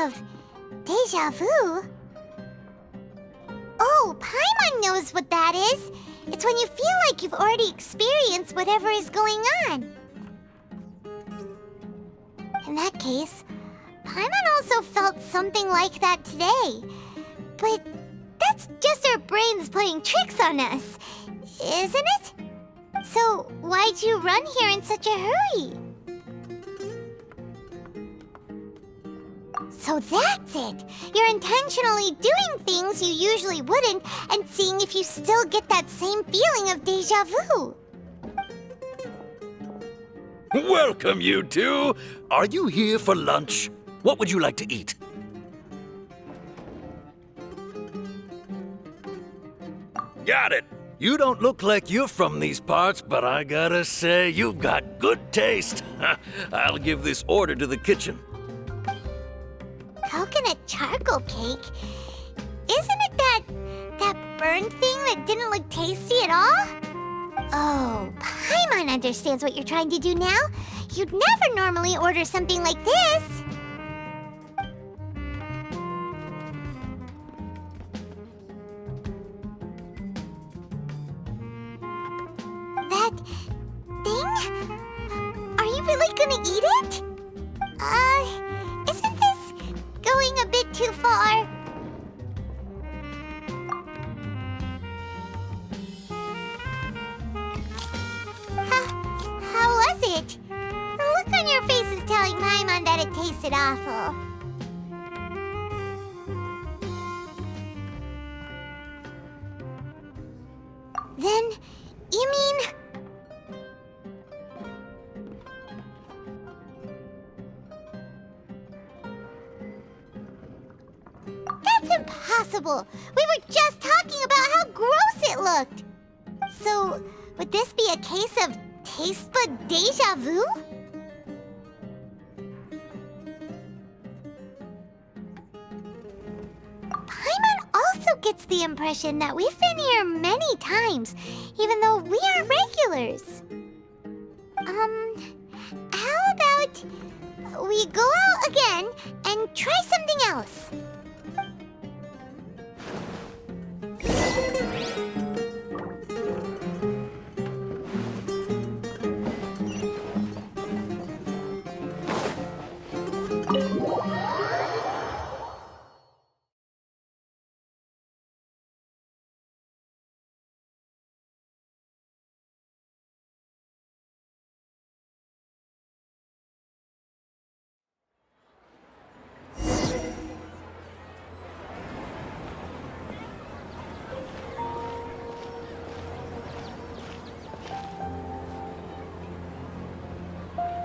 of deja vu? Oh, Paimon knows what that is. It's when you feel like you've already experienced whatever is going on. In that case, Paimon also felt something like that today. But that's just our brains playing tricks on us, isn't it? So why'd you run here in such a hurry? So that's it! You're intentionally doing things you usually wouldn't and seeing if you still get that same feeling of deja vu. Welcome, you two! Are you here for lunch? What would you like to eat? Got it! You don't look like you're from these parts, but I gotta say, you've got good taste. I'll give this order to the kitchen. Coconut charcoal cake? Isn't it that burned thing that didn't look tasty at all? Oh, Paimon understands what you're trying to do now. You'd never normally order something like this. That thing? Are you really gonna eat it? Isn't this going a bit too far? How was it? The look on your face is telling Paimon that it tasted awful. Then, you mean... That's impossible! We were just talking about how gross it looked! So, would this be a case of taste bud deja vu? Paimon also gets the impression that we've been here many times, even though we aren't regulars. How about we go out again and try something else?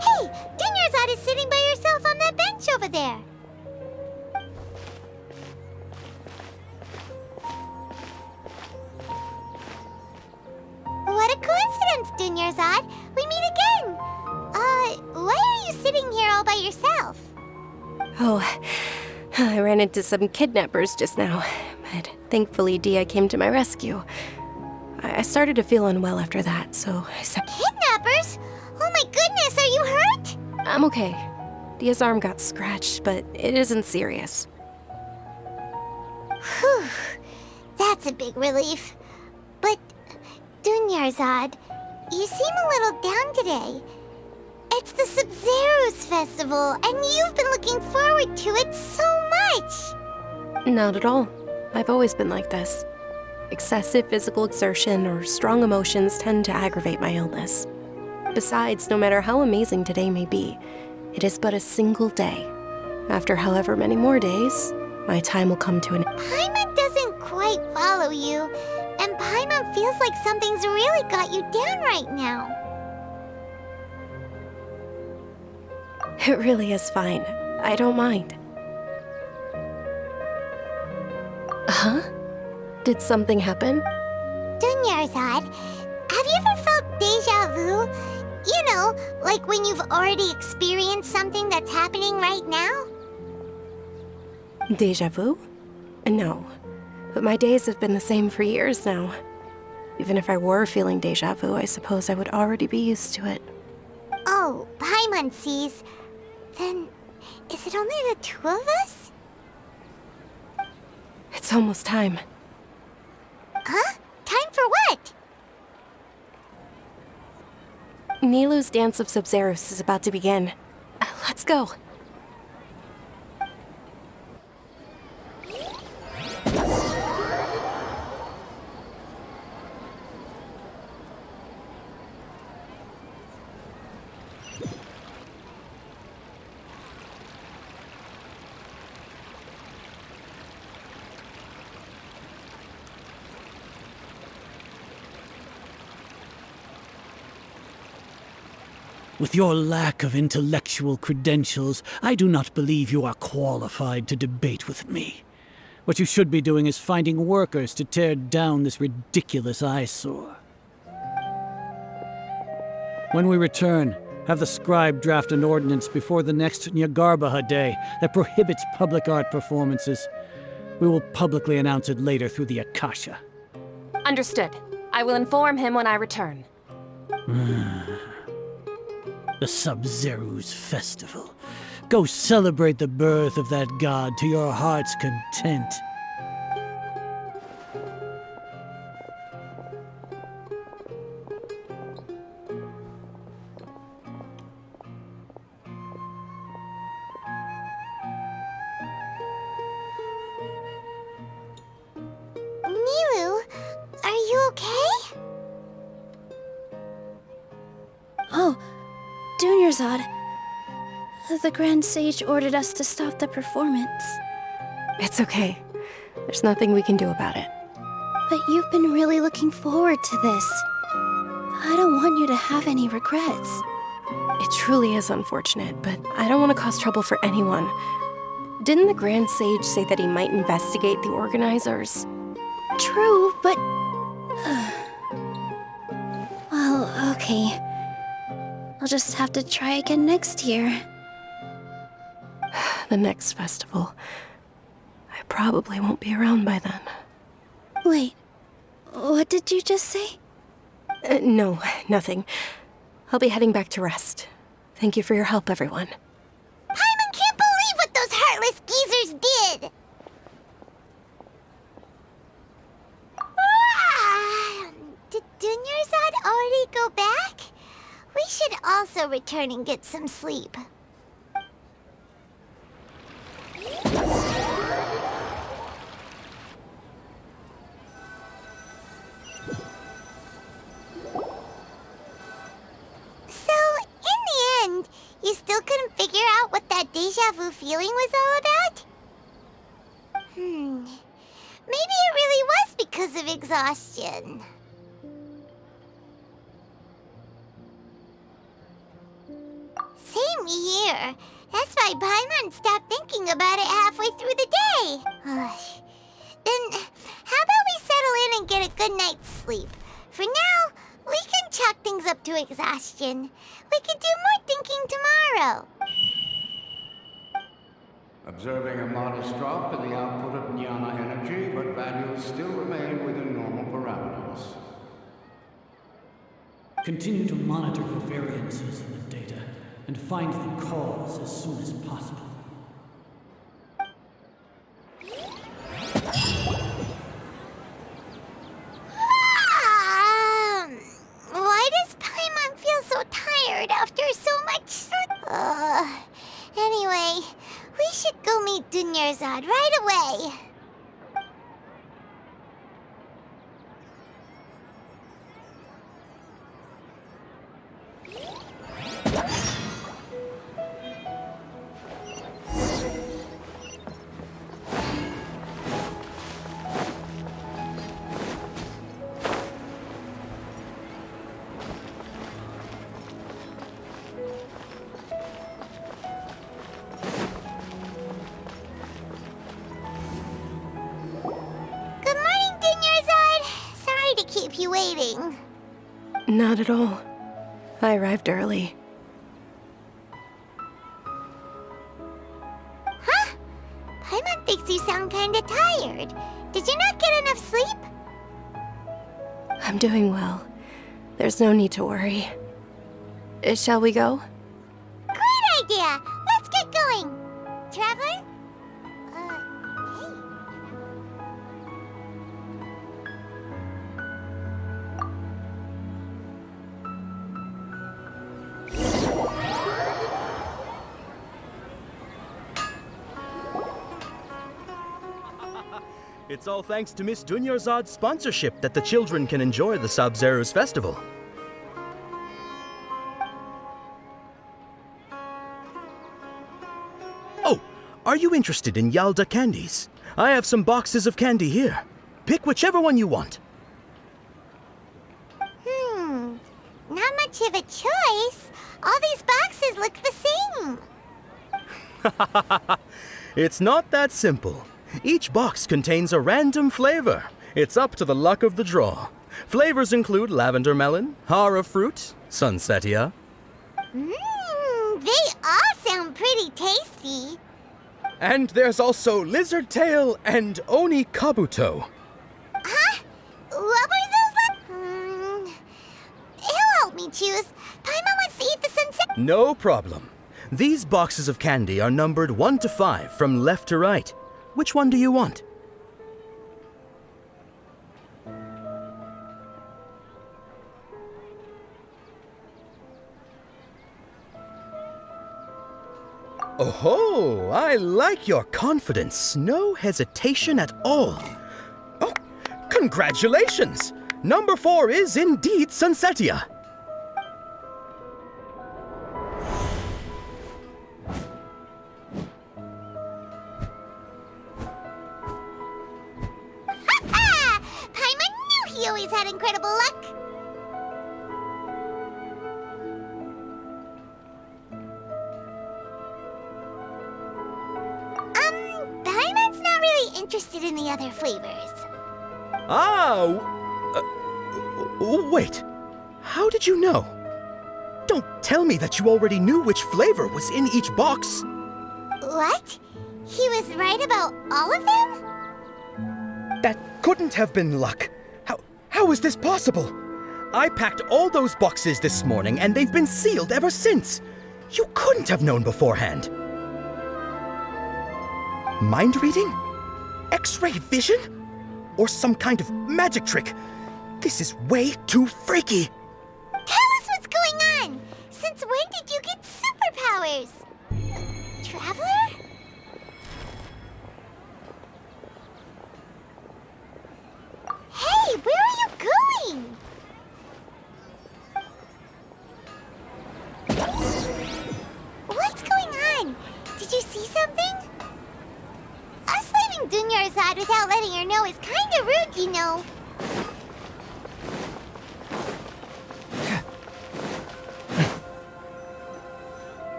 Hey, Dinyarzad is sitting by herself on that bench over there. What a coincidence, Dinyarzad. We meet again. Why are you sitting here all by yourself? Oh, I ran into some kidnappers just now, but thankfully Dia came to my rescue. I started to feel unwell after that, so I said... Kidnappers? Oh my goodness, are you hurt? I'm okay. Dia's arm got scratched, but it isn't serious. Whew, that's a big relief. But, Dinyarzad, you seem a little down today. It's the Sub-Zero's festival, and you've been looking forward to it so much. Not at all. I've always been like this. Excessive physical exertion or strong emotions tend to aggravate my illness. Besides, no matter how amazing today may be, it is but a single day. After however many more days, my time will come to an end. Paimon doesn't quite follow you, and Paimon feels like something's really got you down right now. It really is fine. I don't mind. Huh? Did something happen? Dinyarzad, have you ever felt deja vu? You know, like when you've already experienced something that's happening right now? Deja vu? No. But my days have been the same for years now. Even if I were feeling deja vu, I suppose I would already be used to it. Oh, Paimon sees. Then, is it only the two of us? It's almost time. Huh? Time for what? Nilou's Dance of Sub-Zeros is about to begin. Let's go. With your lack of intellectual credentials, I do not believe you are qualified to debate with me. What you should be doing is finding workers to tear down this ridiculous eyesore. When we return, have the scribe draft an ordinance before the next Nyagarbaha Day that prohibits public art performances. We will publicly announce it later through the Akasha. Understood. I will inform him when I return. The Sub-Zero's festival. Go celebrate the birth of that god to your heart's content. Nilou, are you okay? Oh, Dunyarzad. The Grand Sage ordered us to stop the performance. It's okay. There's nothing we can do about it. But you've been really looking forward to this. I don't want you to have any regrets. It truly is unfortunate, but I don't want to cause trouble for anyone. Didn't the Grand Sage say that he might investigate the organizers? True, but... well, okay. I'll just have to try again next year. The next festival. I probably won't be around by then. Wait, what did you just say? No, nothing. I'll be heading back to rest. Thank you for your help, everyone. Paimon can't believe what those heartless geezers did! Did Dunyarzad already go back? We should also return and get some sleep. So, in the end, you still couldn't figure out what that deja vu feeling was all about? Maybe it really was because of exhaustion. Same here. That's why Paimon stopped thinking about it halfway through the day. Then, how about we settle in and get a good night's sleep? For now, we can chalk things up to exhaustion. We can do more thinking tomorrow. Observing a modest drop in the output of Jnana energy, but values still remain within normal parameters. Continue to monitor for variances in the data and find the cause as soon as possible. Why does Paimon feel so tired after so much sleep? Anyway, we should go meet Dunyarzad right away. Keep you waiting. Not at all. I arrived early. Huh? Paimon thinks you sound kinda tired. Did you not get enough sleep? I'm doing well. There's no need to worry. Shall we go? Great idea! Let's get going! Traveler? Hey. It's all thanks to Miss Dunyarzad's sponsorship that the children can enjoy the Sub-Zero's festival. Oh, are you interested in Yalda candies? I have some boxes of candy here. Pick whichever one you want. Not much of a choice. All these boxes look the same. It's not that simple. Each box contains a random flavor. It's up to the luck of the draw. Flavors include lavender melon, hara fruit, sunsetia. They all sound pretty tasty. And there's also lizard tail and oni kabuto. Huh? What were those? He'll help me choose. Paimon wants to eat the sunset. No problem. These boxes of candy are numbered 1 to 5 from left to right. Which one do you want? Oh, I like your confidence. No hesitation at all. Oh, congratulations! Number 4 is indeed Sunsetia. Paimon knew he always had incredible luck. Paimon's not really interested in the other flavors. Wait. How did you know? Don't tell me that you already knew which flavor was in each box. What? He was right about all of them? That couldn't have been luck. How is this possible? I packed all those boxes this morning and they've been sealed ever since. You couldn't have known beforehand. Mind reading? X-ray vision? Or some kind of magic trick? This is way too freaky. Tell us what's going on. Since when did you get superpowers? Traveler? Hey, where are you going? What's going on? Did you see something? Us leaving Dunyarzad without letting her know is kinda rude, you know.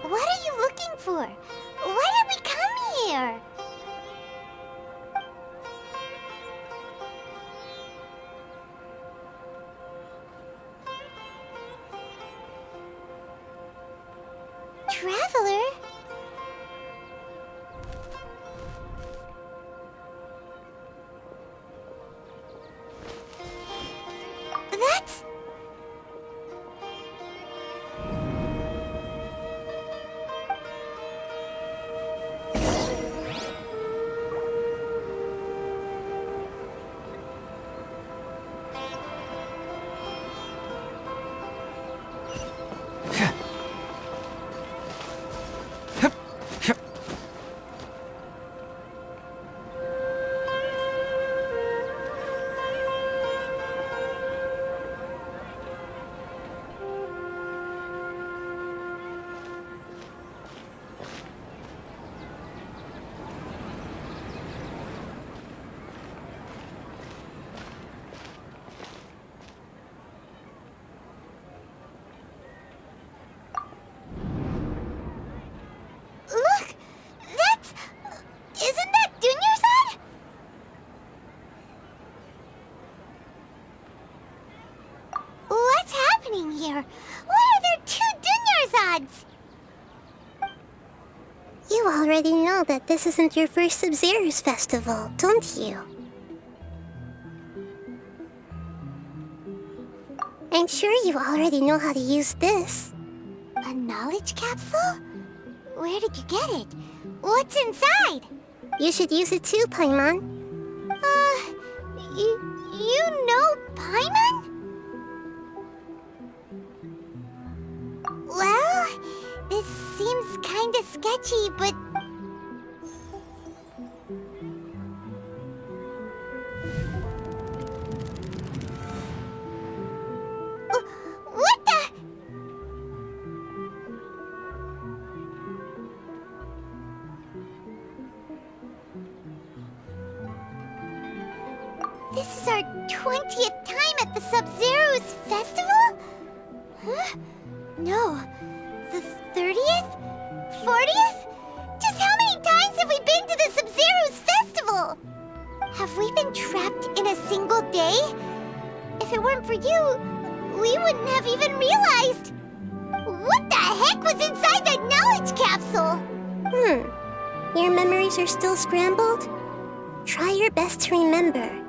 What are you looking for? Why did we come here? Traveler? That's... Dunyarzad's! You already know that this isn't your first Sub-Zero's festival, don't you? I'm sure you already know how to use this. A knowledge capsule? Where did you get it? What's inside? You should use it too, Paimon. You know Paimon? Well, this seems kinda sketchy, but... What the... This is our 20th time at the Sub-Zero's festival? Huh? No. The 30th? 40th? Just how many times have we been to the Sub-Zero's festival? Have we been trapped in a single day? If it weren't for you, we wouldn't have even realized. What the heck was inside that knowledge capsule? Your memories are still scrambled? Try your best to remember.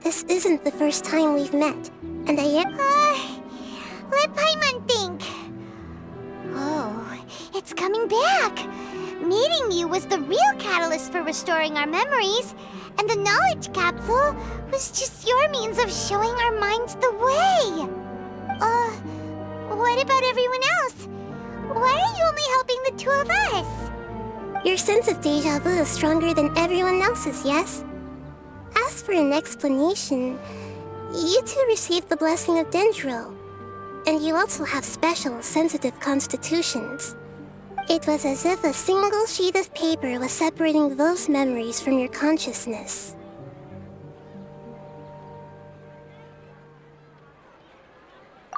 This isn't the first time we've met, and I am... let Paimon think. Oh, it's coming back. Meeting you was the real catalyst for restoring our memories, and the knowledge capsule was just your means of showing our minds the way. What about everyone else? Why are you only helping the two of us? Your sense of deja vu is stronger than everyone else's, yes? As for an explanation, you two received the blessing of Dendro, and you also have special, sensitive constitutions. It was as if a single sheet of paper was separating those memories from your consciousness.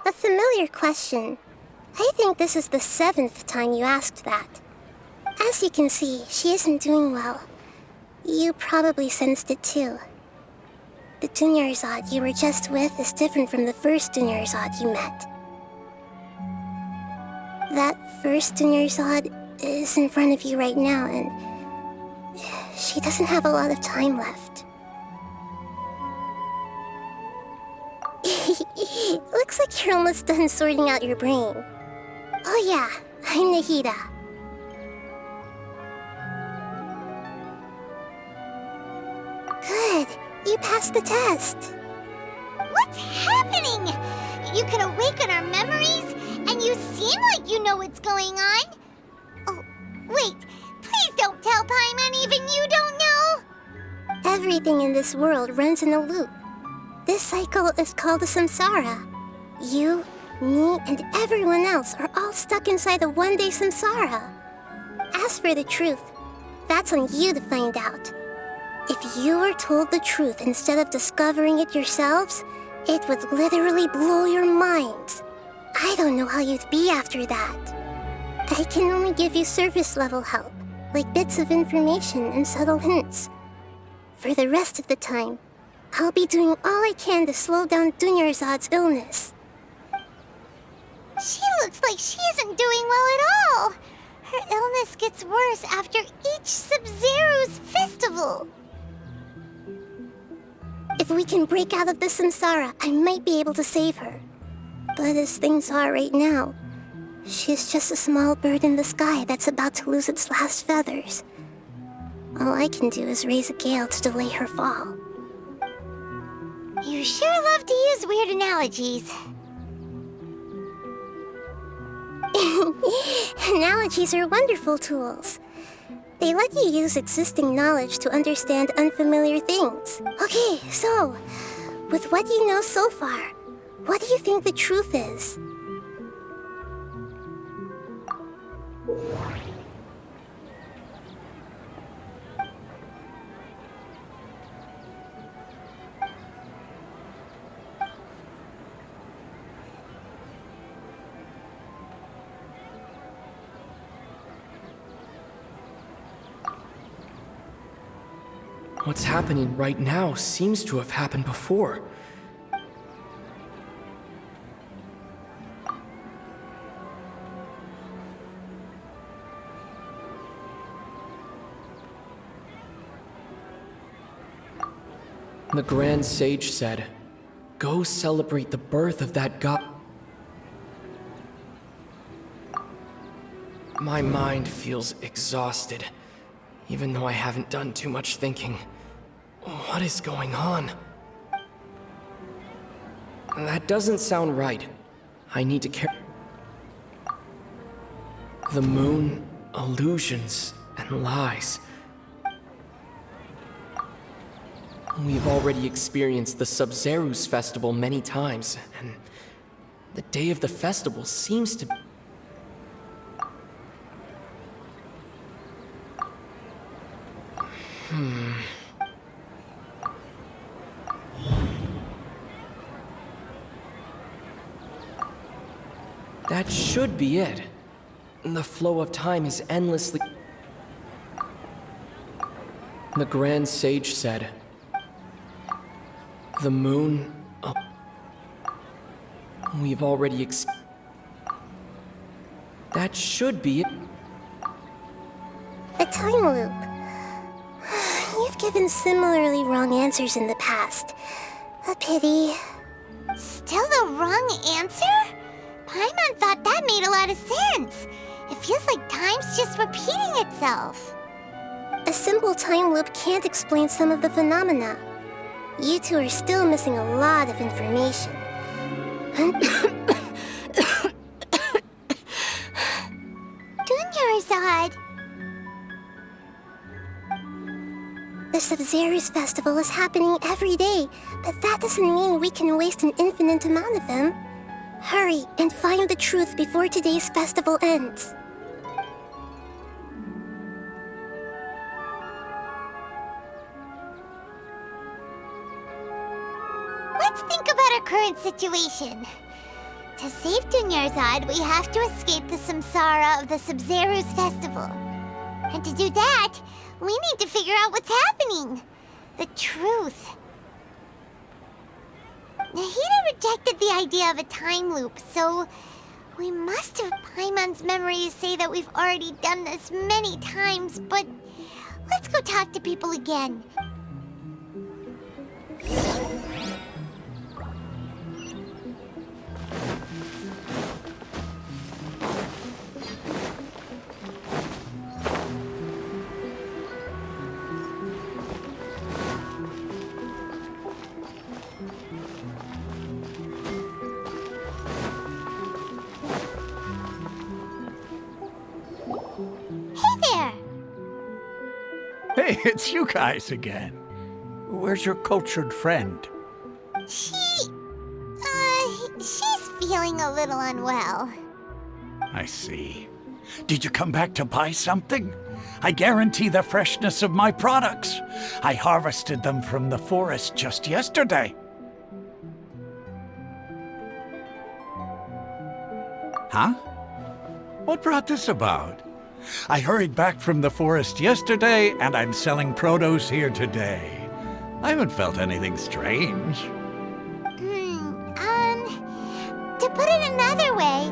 A familiar question. I think this is the 7th time you asked that. As you can see, she isn't doing well. You probably sensed it too. The Dunyarzad you were just with is different from the first Dunyarzad you met. That first Dunyarzad is in front of you right now, and she doesn't have a lot of time left. Looks like you're almost done sorting out your brain. Oh yeah, I'm Nahida. Good, you passed the test. What's happening? You can awaken our memories, and you seem like you know what's going on. Oh, wait, please don't tell Paimon even you don't know. Everything in this world runs in a loop. This cycle is called the samsara. You, me, and everyone else are all stuck inside the one-day samsara. As for the truth, that's on you to find out. If you were told the truth instead of discovering it yourselves, it would literally blow your minds. I don't know how you'd be after that. I can only give you surface-level help, like bits of information and subtle hints. For the rest of the time, I'll be doing all I can to slow down Dunyarzad's illness. She looks like she isn't doing well at all. Her illness gets worse after each Sub-Zero's festival. If we can break out of the samsara, I might be able to save her. But as things are right now, she's just a small bird in the sky that's about to lose its last feathers. All I can do is raise a gale to delay her fall. You sure love to use weird analogies. Analogies are wonderful tools. They let you use existing knowledge to understand unfamiliar things. Okay, so, with what you know so far, what do you think the truth is? What's happening right now seems to have happened before. The Grand Sage said, "Go celebrate the birth of that god." My mind feels exhausted, even though I haven't done too much thinking. What is going on? That doesn't sound right. I need to care. The moon, illusions, and lies. We've already experienced the Sub-Zero's festival many times, and the day of the festival seems to... That should be it. The flow of time is endlessly... The Grand Sage said, the moon... We've already That should be it. A time loop. You've given similarly wrong answers in the past. A pity. Still the wrong answer? Paimon thought that made a lot of sense. It feels like time's just repeating itself. A simple time loop can't explain some of the phenomena. You two are still missing a lot of information. Dunyarzad! The Sub-Zero's festival is happening every day, but that doesn't mean we can waste an infinite amount of them. Hurry and find the truth before today's festival ends. Let's think about our current situation. To save Dunyarzad, we have to escape the samsara of the Sub-Zero's festival. And to do that, we need to figure out what's happening. The truth. Nahida rejected the idea of a time loop, so we must have Paimon's memories say that we've already done this many times, but let's go talk to people again. Hey, it's you guys again. Where's your cultured friend? She's feeling a little unwell. I see. Did you come back to buy something? I guarantee the freshness of my products. I harvested them from the forest just yesterday. Huh? What brought this about? I hurried back from the forest yesterday, and I'm selling produce here today. I haven't felt anything strange. To put it another way,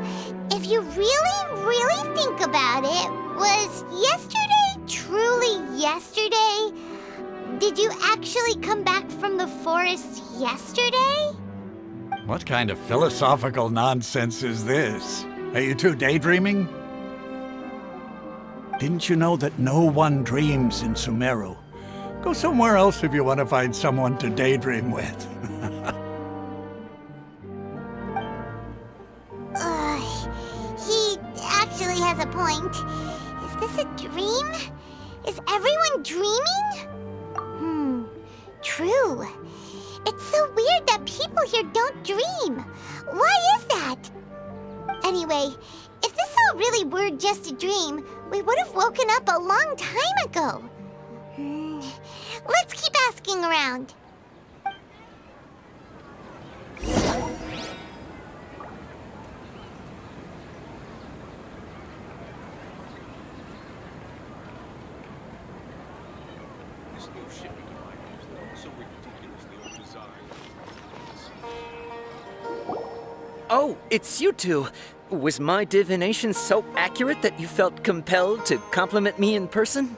if you really think about it, was yesterday truly yesterday? Did you actually come back from the forest yesterday? What kind of philosophical nonsense is this? Are you two daydreaming? Didn't you know that no one dreams in Sumerio? Go somewhere else if you want to find someone to daydream with. He actually has a point. Is this a dream? Is everyone dreaming? True. It's so weird that people here don't dream. Why is that? Anyway, if this all really were just a dream, we would have woken up a long time ago. Let's keep asking around. Oh, it's you two. Was my divination so accurate that you felt compelled to compliment me in person?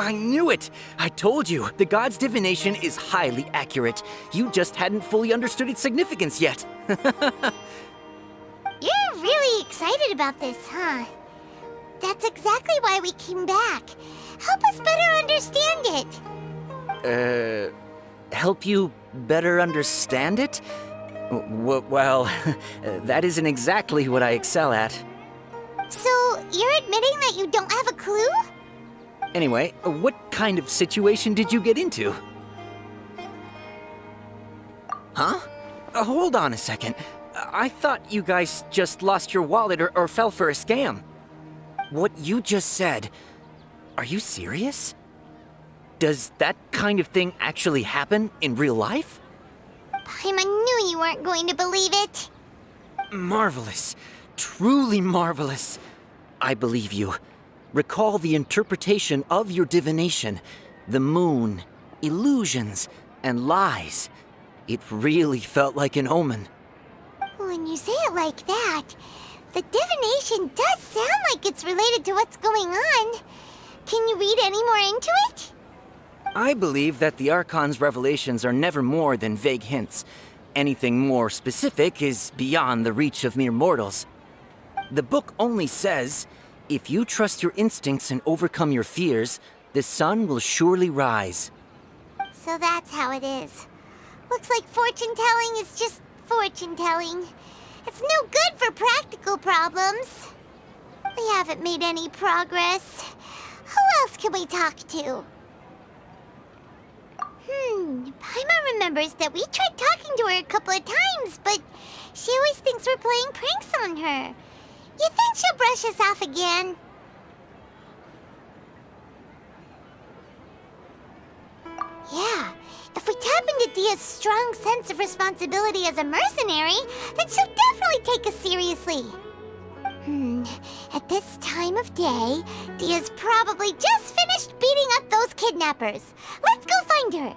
I knew it! I told you, the god's divination is highly accurate. You just hadn't fully understood its significance yet. You're really excited about this, huh? That's exactly why we came back. Help us better understand it. Help you better understand it? Well, that isn't exactly what I excel at. So, you're admitting that you don't have a clue? Anyway, what kind of situation did you get into? Huh? Hold on a second. I thought you guys just lost your wallet or fell for a scam. What you just said, are you serious? Does that kind of thing actually happen in real life? Paimon knew you weren't going to believe it. Marvelous. Truly marvelous. I believe you. Recall the interpretation of your divination, the moon, illusions, and lies. It really felt like an omen. When you say it like that, the divination does sound like it's related to what's going on. Can you read any more into it? I believe that the Archon's revelations are never more than vague hints. Anything more specific is beyond the reach of mere mortals. The book only says, if you trust your instincts and overcome your fears, the sun will surely rise. So that's how it is. Looks like fortune-telling is just fortune-telling. It's no good for practical problems. We haven't made any progress. Who else can we talk to? Paimon remembers that we tried talking to her a couple of times, but she always thinks we're playing pranks on her. You think she'll brush us off again? Yeah, if we tap into Dia's strong sense of responsibility as a mercenary, then she'll definitely take us seriously. At this time of day, Dia's probably just finished beating up those kidnappers. Let's go find her.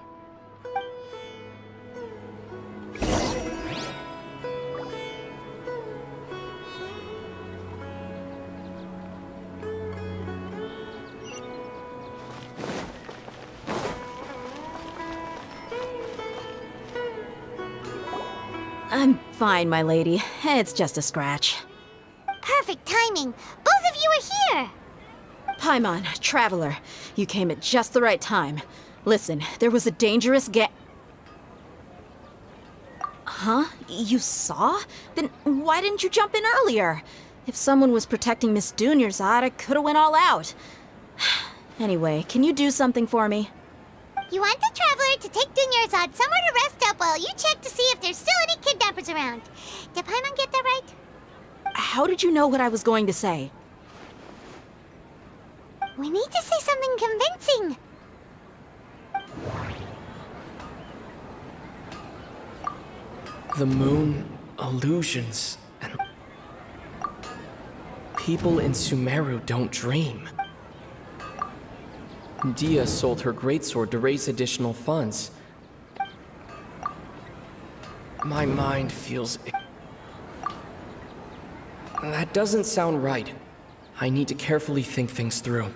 I'm fine, my lady. It's just a scratch. Perfect timing. Both of you are here. Paimon, Traveler, you came at just the right time. Listen, there was a dangerous Huh? You saw? Then why didn't you jump in earlier? If someone was protecting Miss Dunyarzad, I could've went all out. Anyway, can you do something for me? You want the Traveler to take Dunyarzad somewhere to rest up while you check to see if there's still any kidnappers around. Did Paimon get that right? How did you know what I was going to say? We need to say something convincing. The moon, illusions, and people in Sumerio don't dream. Dia sold her greatsword to raise additional funds. My mind feels... That doesn't sound right. I need to carefully think things through.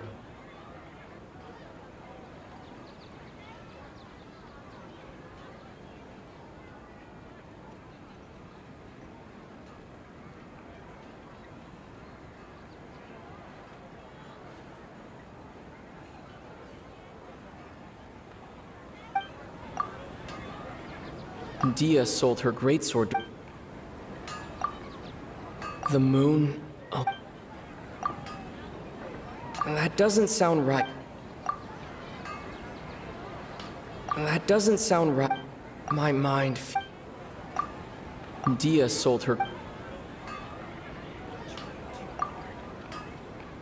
Dia sold her greatsword. The moon... Oh. That doesn't sound right. That doesn't sound right. My mind... Dia sold her...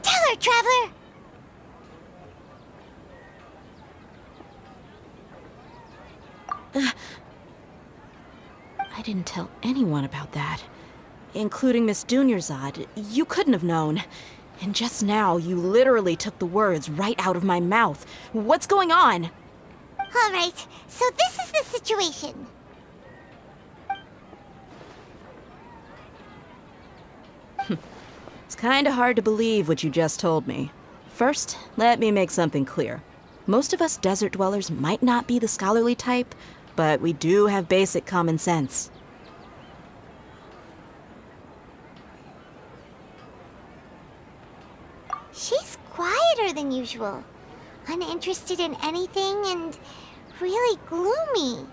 Tell her, Traveler! I didn't tell anyone about that. Including Miss Dunyarzad. You couldn't have known. And just now, you literally took the words right out of my mouth. What's going on? All right, so this is the situation. It's kinda hard to believe what you just told me. First, let me make something clear. Most of us desert dwellers might not be the scholarly type, but we do have basic common sense. She's quieter than usual, uninterested in anything, and really gloomy.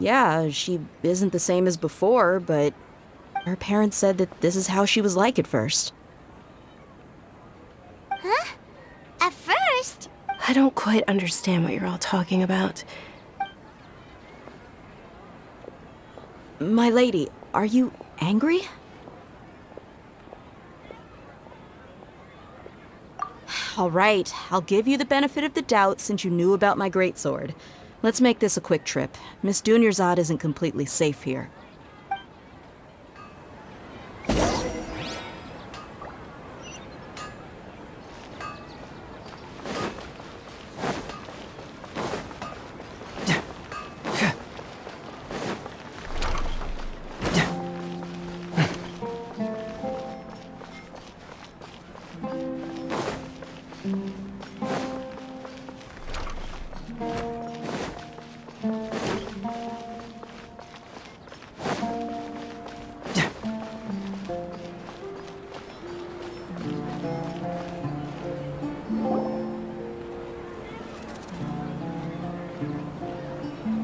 Yeah, she isn't the same as before, but her parents said that this is how she was like at first. Huh? At first? I don't quite understand what you're all talking about. My lady, are you angry? All right, I'll give you the benefit of the doubt since you knew about my greatsword. Let's make this a quick trip. Miss Dunyarzad isn't completely safe here.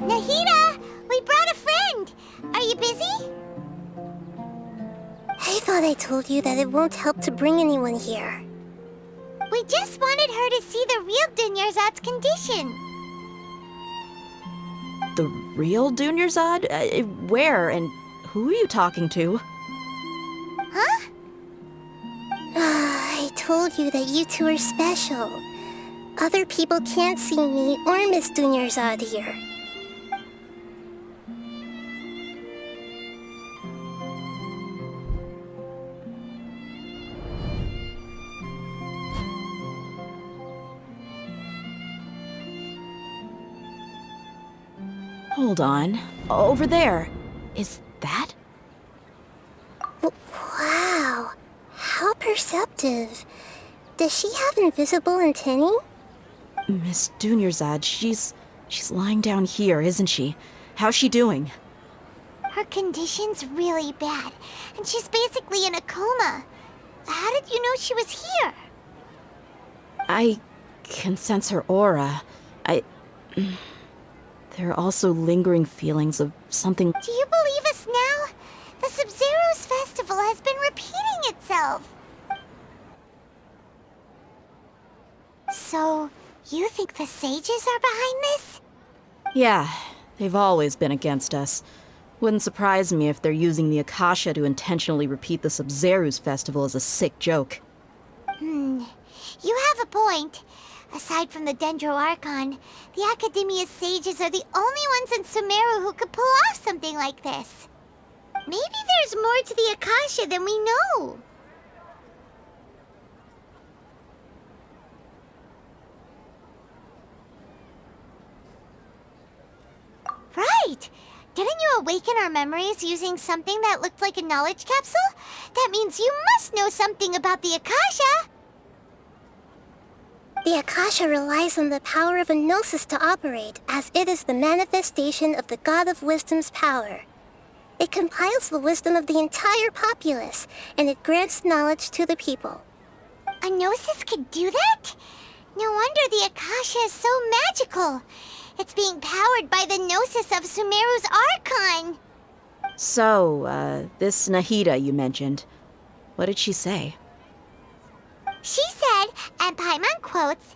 Nahida! We brought a friend! Are you busy? I thought I told you that it won't help to bring anyone here. We just wanted her to see the real Dunyarzad's condition. The real Dunyarzad? Where and who are you talking to? Huh? I told you that you two are special. Other people can't see me or Miss Dunyarzad here. Hold on. Over there. Is that? Wow. How perceptive. Does she have invisible antennae? Miss Dunyarzad, she's lying down here, isn't she? How's she doing? Her condition's really bad, and she's basically in a coma. How did you know she was here? I can sense her aura. There are also lingering feelings of something. Do you believe us now? The Sub-Zero's festival has been repeating itself. So, you think the sages are behind this? Yeah, they've always been against us. Wouldn't surprise me if they're using the Akasha to intentionally repeat the Sub-Zero's festival as a sick joke. You have a point. Aside from the Dendro Archon, the Academia's sages are the only ones in Sumerio who could pull off something like this. Maybe there's more to the Akasha than we know. Right! Didn't you awaken our memories using something that looked like a knowledge capsule? That means you must know something about the Akasha! The Akasha relies on the power of a gnosis to operate, as it is the manifestation of the God of Wisdom's power. It compiles the wisdom of the entire populace, and it grants knowledge to the people. A gnosis could do that? No wonder the Akasha is so magical. It's being powered by the gnosis of Sumerio's Archon. So, this Nahida you mentioned, what did she say? She said, and Paimon quotes,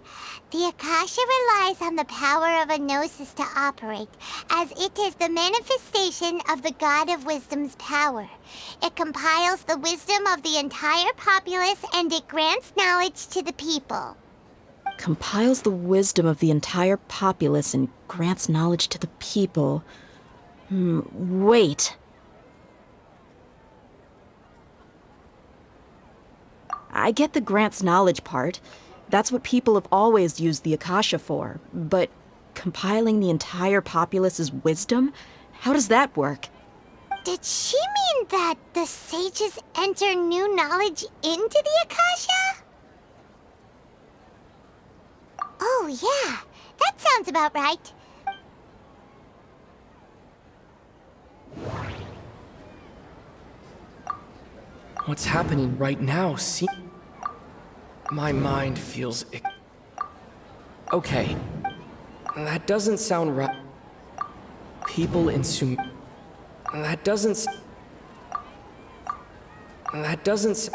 "The Akasha relies on the power of a gnosis to operate, as it is the manifestation of the God of Wisdom's power. It compiles the wisdom of the entire populace and it grants knowledge to the people." Compiles the wisdom of the entire populace and grants knowledge to the people. Wait. I get the grants knowledge part. That's what people have always used the Akasha for. But compiling the entire populace's wisdom? How does that work? Did she mean that the sages enter new knowledge into the Akasha? Oh, yeah. That sounds about right. What's happening right now? See, my mind feels. Okay, that doesn't sound right. People in That doesn't. That doesn't.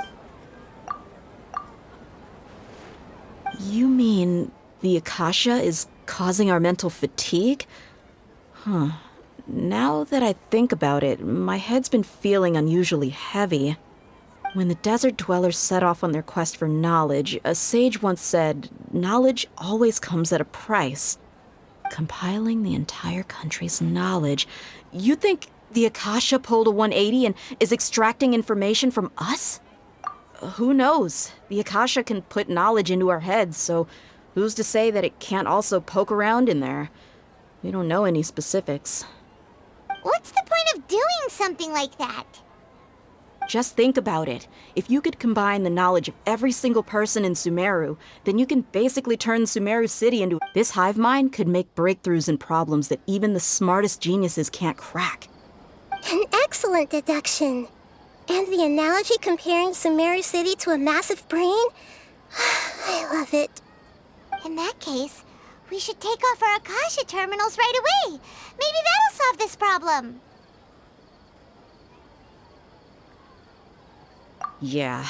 You mean the Akasha is causing our mental fatigue? Huh. Now that I think about it, my head's been feeling unusually heavy. When the desert dwellers set off on their quest for knowledge, a sage once said, knowledge always comes at a price. Compiling the entire country's knowledge. You think the Akasha pulled a 180 and is extracting information from us? Who knows? The Akasha can put knowledge into our heads, so who's to say that it can't also poke around in there? We don't know any specifics. What's the point of doing something like that? Just think about it. If you could combine the knowledge of every single person in Sumeru, then you can basically turn Sumeru City into... This hive mind could make breakthroughs in problems that even the smartest geniuses can't crack. An excellent deduction. And the analogy comparing Sumeru City to a massive brain? I love it. In that case, we should take off our Akasha terminals right away. Maybe that'll solve this problem. Yeah,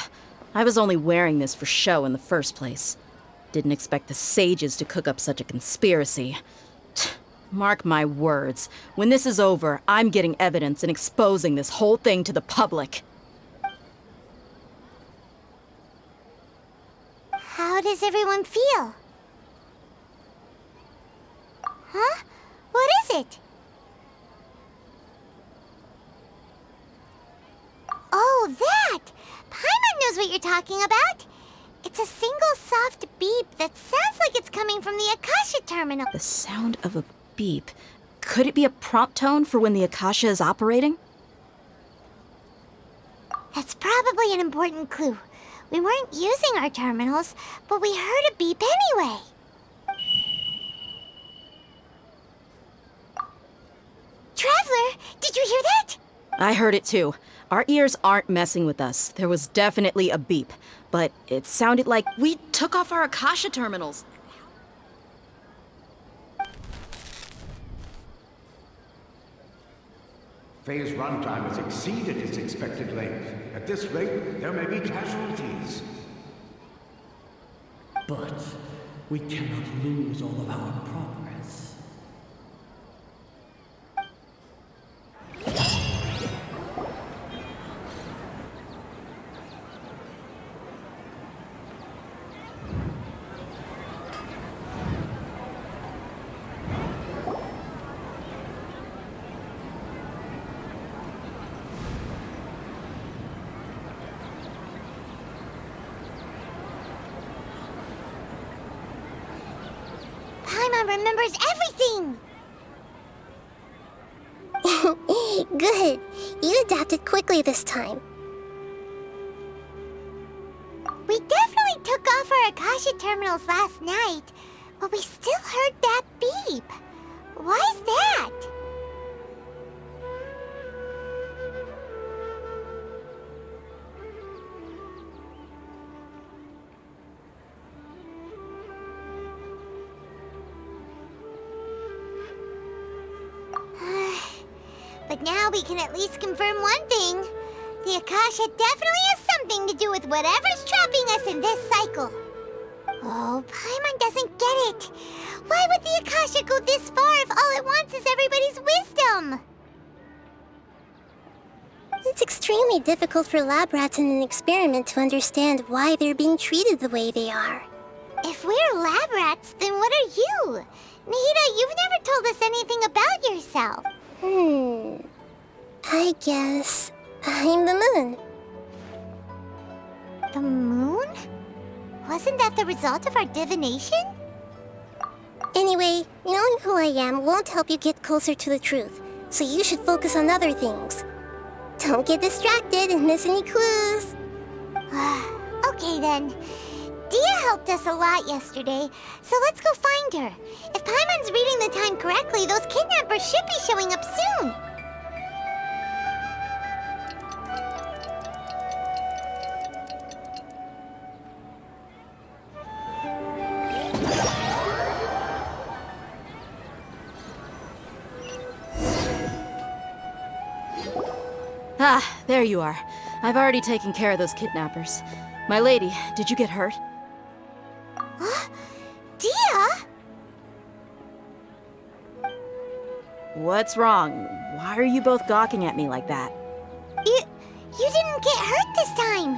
I was only wearing this for show in the first place. Didn't expect the sages to cook up such a conspiracy. Mark my words, when this is over, I'm getting evidence and exposing this whole thing to the public. How does everyone feel? Huh? What is it? Oh, that! Paimon knows what you're talking about. It's a single soft beep that sounds like it's coming from the Akasha terminal. The sound of a beep. Could it be a prompt tone for when the Akasha is operating? That's probably an important clue. We weren't using our terminals, but we heard a beep anyway. Traveler, did you hear that? I heard it too. Our ears aren't messing with us. There was definitely a beep, but it sounded like we took off our Akasha terminals. Phase runtime has exceeded its expected length. At this rate, there may be casualties. But we cannot lose all of our progress. Paimon remembers everything! Good. You adapted quickly this time. We definitely took off our Akasha terminals last night, but we still heard that beep. Why is that? But now we can at least confirm one thing. The Akasha definitely has something to do with whatever's trapping us in this cycle. Oh, Paimon doesn't get it. Why would the Akasha go this far if all it wants is everybody's wisdom? It's extremely difficult for lab rats in an experiment to understand why they're being treated the way they are. If we're lab rats, then what are you? Nahida, you've never told us anything about yourself. I guess I'm the moon. The moon? Wasn't that the result of our divination? Anyway, knowing who I am won't help you get closer to the truth, so you should focus on other things. Don't get distracted and miss any clues. Okay then. Dia helped us a lot yesterday, so let's go find her. If Paimon's reading the time correctly, those kidnappers should be showing up soon. Ah, there you are. I've already taken care of those kidnappers. My lady, did you get hurt? Dia? What's wrong? Why are you both gawking at me like that? You didn't get hurt this time.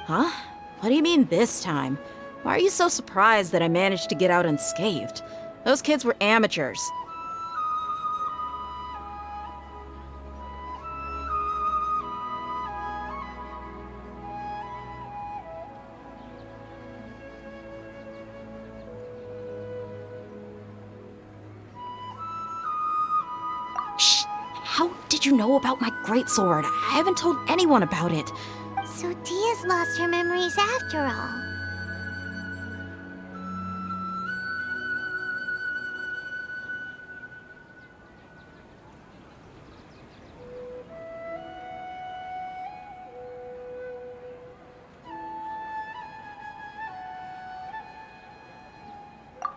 Huh? What do you mean this time? Why are you so surprised that I managed to get out unscathed? Those kids were amateurs. Shh! How did you know about my greatsword? I haven't told anyone about it. So Dia's lost her memories after all.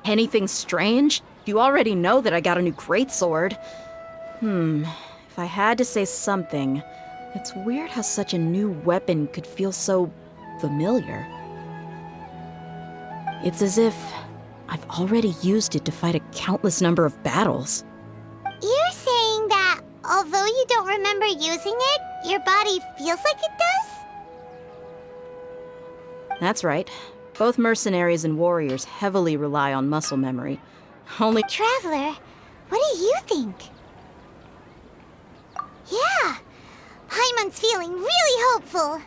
Anything strange? You already know that I got a new greatsword. If I had to say something, it's weird how such a new weapon could feel so familiar. It's as if I've already used it to fight a countless number of battles. You're saying that although you don't remember using it, your body feels like it does? That's right. Both mercenaries and warriors heavily rely on muscle memory. Only— Traveler, what do you think? Yeah, Paimon's feeling really hopeful.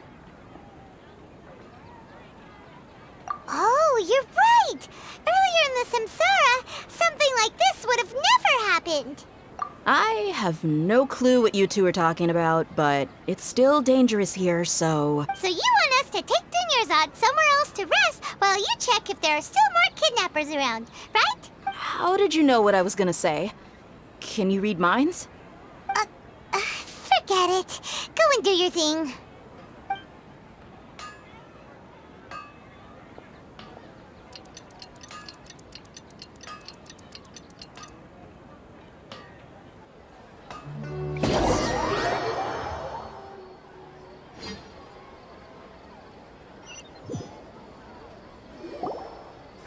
Oh, you're right! Earlier in the Samsara, something like this would have never happened. I have no clue what you two are talking about, but it's still dangerous here, so— So you want us to take Dunyarzad somewhere else to rest while you check if there are still more kidnappers around, right? How did you know what I was gonna say? Can you read minds? Forget it. Go and do your thing.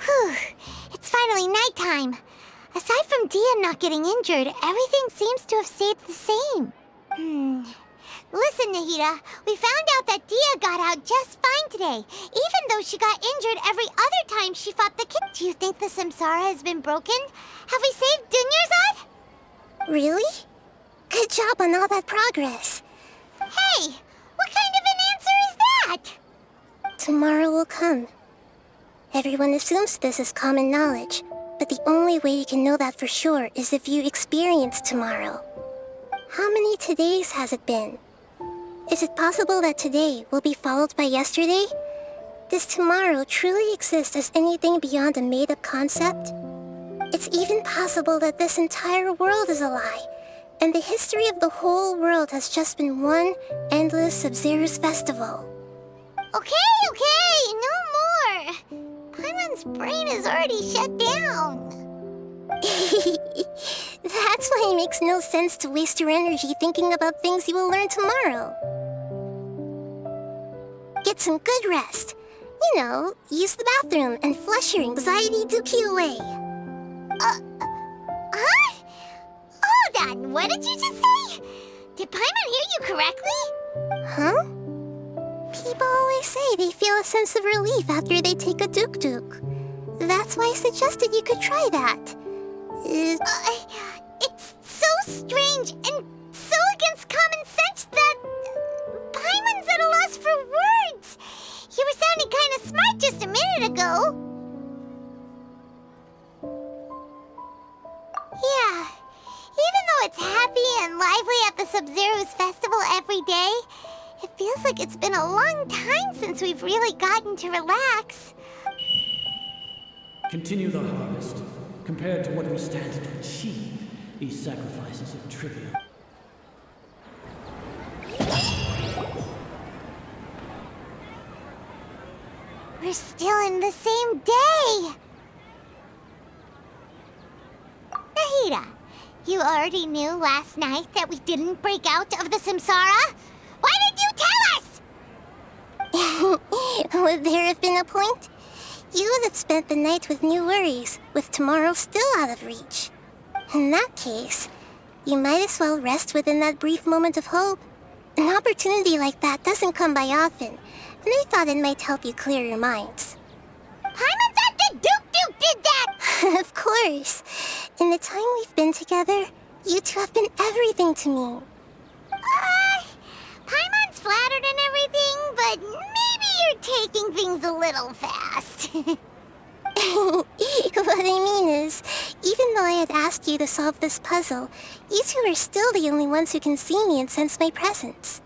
Whew. It's finally nighttime. Aside from Dia not getting injured, everything seems to have stayed the same. Listen, Nahida, we found out that Dia got out just fine today, even though she got injured every other time she fought the kid. Do you think the Samsara has been broken? Have we saved Dunyarzad? Really? Good job on all that progress. Hey, what kind of an answer is that? Tomorrow will come. Everyone assumes this is common knowledge, but the only way you can know that for sure is if you experience tomorrow. How many todays has it been? Is it possible that today will be followed by yesterday? Does tomorrow truly exist as anything beyond a made-up concept? It's even possible that this entire world is a lie, and the history of the whole world has just been one endless Sub-Zero's festival. Okay, no more. Paimon's brain is already shut down. That's why it makes no sense to waste your energy thinking about things you will learn tomorrow. Get some good rest. You know, use the bathroom and flush your anxiety dookie away. Huh? Hold on, what did you just say? Did Paimon hear you correctly? Huh? People always say they feel a sense of relief after they take a duk-duk. That's why I suggested you could try that. It's so strange and so against common sense that Paimon's at a loss for words. You were sounding kind of smart just a minute ago. Yeah, even though it's happy and lively at the Sub-Zero's festival every day, It feels like it's been a long time since we've really gotten to relax. Continue the harvest. Compared to what we stand to achieve, these sacrifices are trivial. We're still in the same day! Nahida, you already knew last night that we didn't break out of the Samsara? Why did you tell us? Would there have been a point? You would have spent the night with new worries, with tomorrow still out of reach. In that case, you might as well rest within that brief moment of hope. An opportunity like that doesn't come by often, and I thought it might help you clear your minds. Paimon thought that Duke did that! Of course. In the time we've been together, you two have been everything to me. Paimon's flattered and everything, but maybe you're taking things a little fast. What I mean is, even though I had asked you to solve this puzzle, you two are still the only ones who can see me and sense my presence.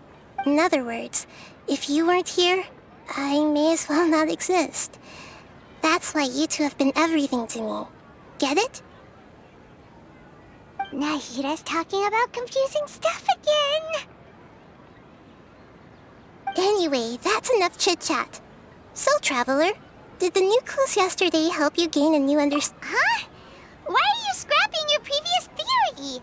In other words, if you weren't here, I may as well not exist. That's why you two have been everything to me. Get it? Nahida's talking about confusing stuff again. Anyway, that's enough chit-chat. So, Traveler, did the new clues yesterday help you gain a new understanding? Huh? Why are you scrapping your previous theory?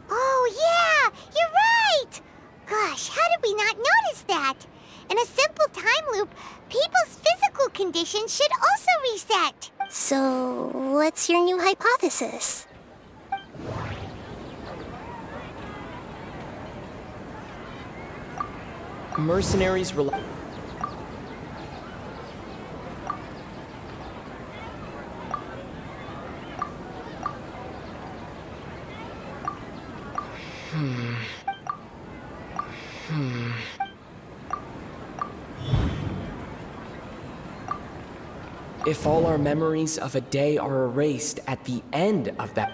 Oh, yeah, you're right! Gosh, how did we not notice that? In a simple time loop, people's physical conditions should also reset. So, what's your new hypothesis? Mercenaries rely. If all our memories of a day are erased at the end of that...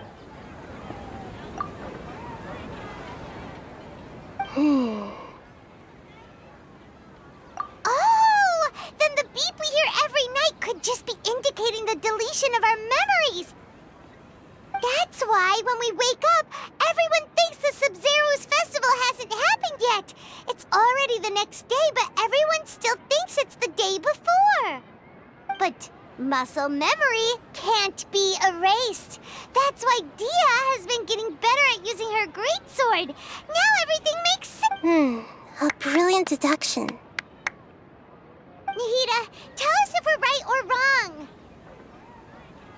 Oh! Then the beep we hear every night could just be indicating the deletion of our memories! That's why when we wake up, everyone thinks the Sub-Zero's festival hasn't happened yet! It's already the next day, but everyone still thinks it's the day before! But muscle memory can't be erased. That's why Dia has been getting better at using her greatsword. Now everything makes sense. A brilliant deduction. Nahida, tell us if we're right or wrong.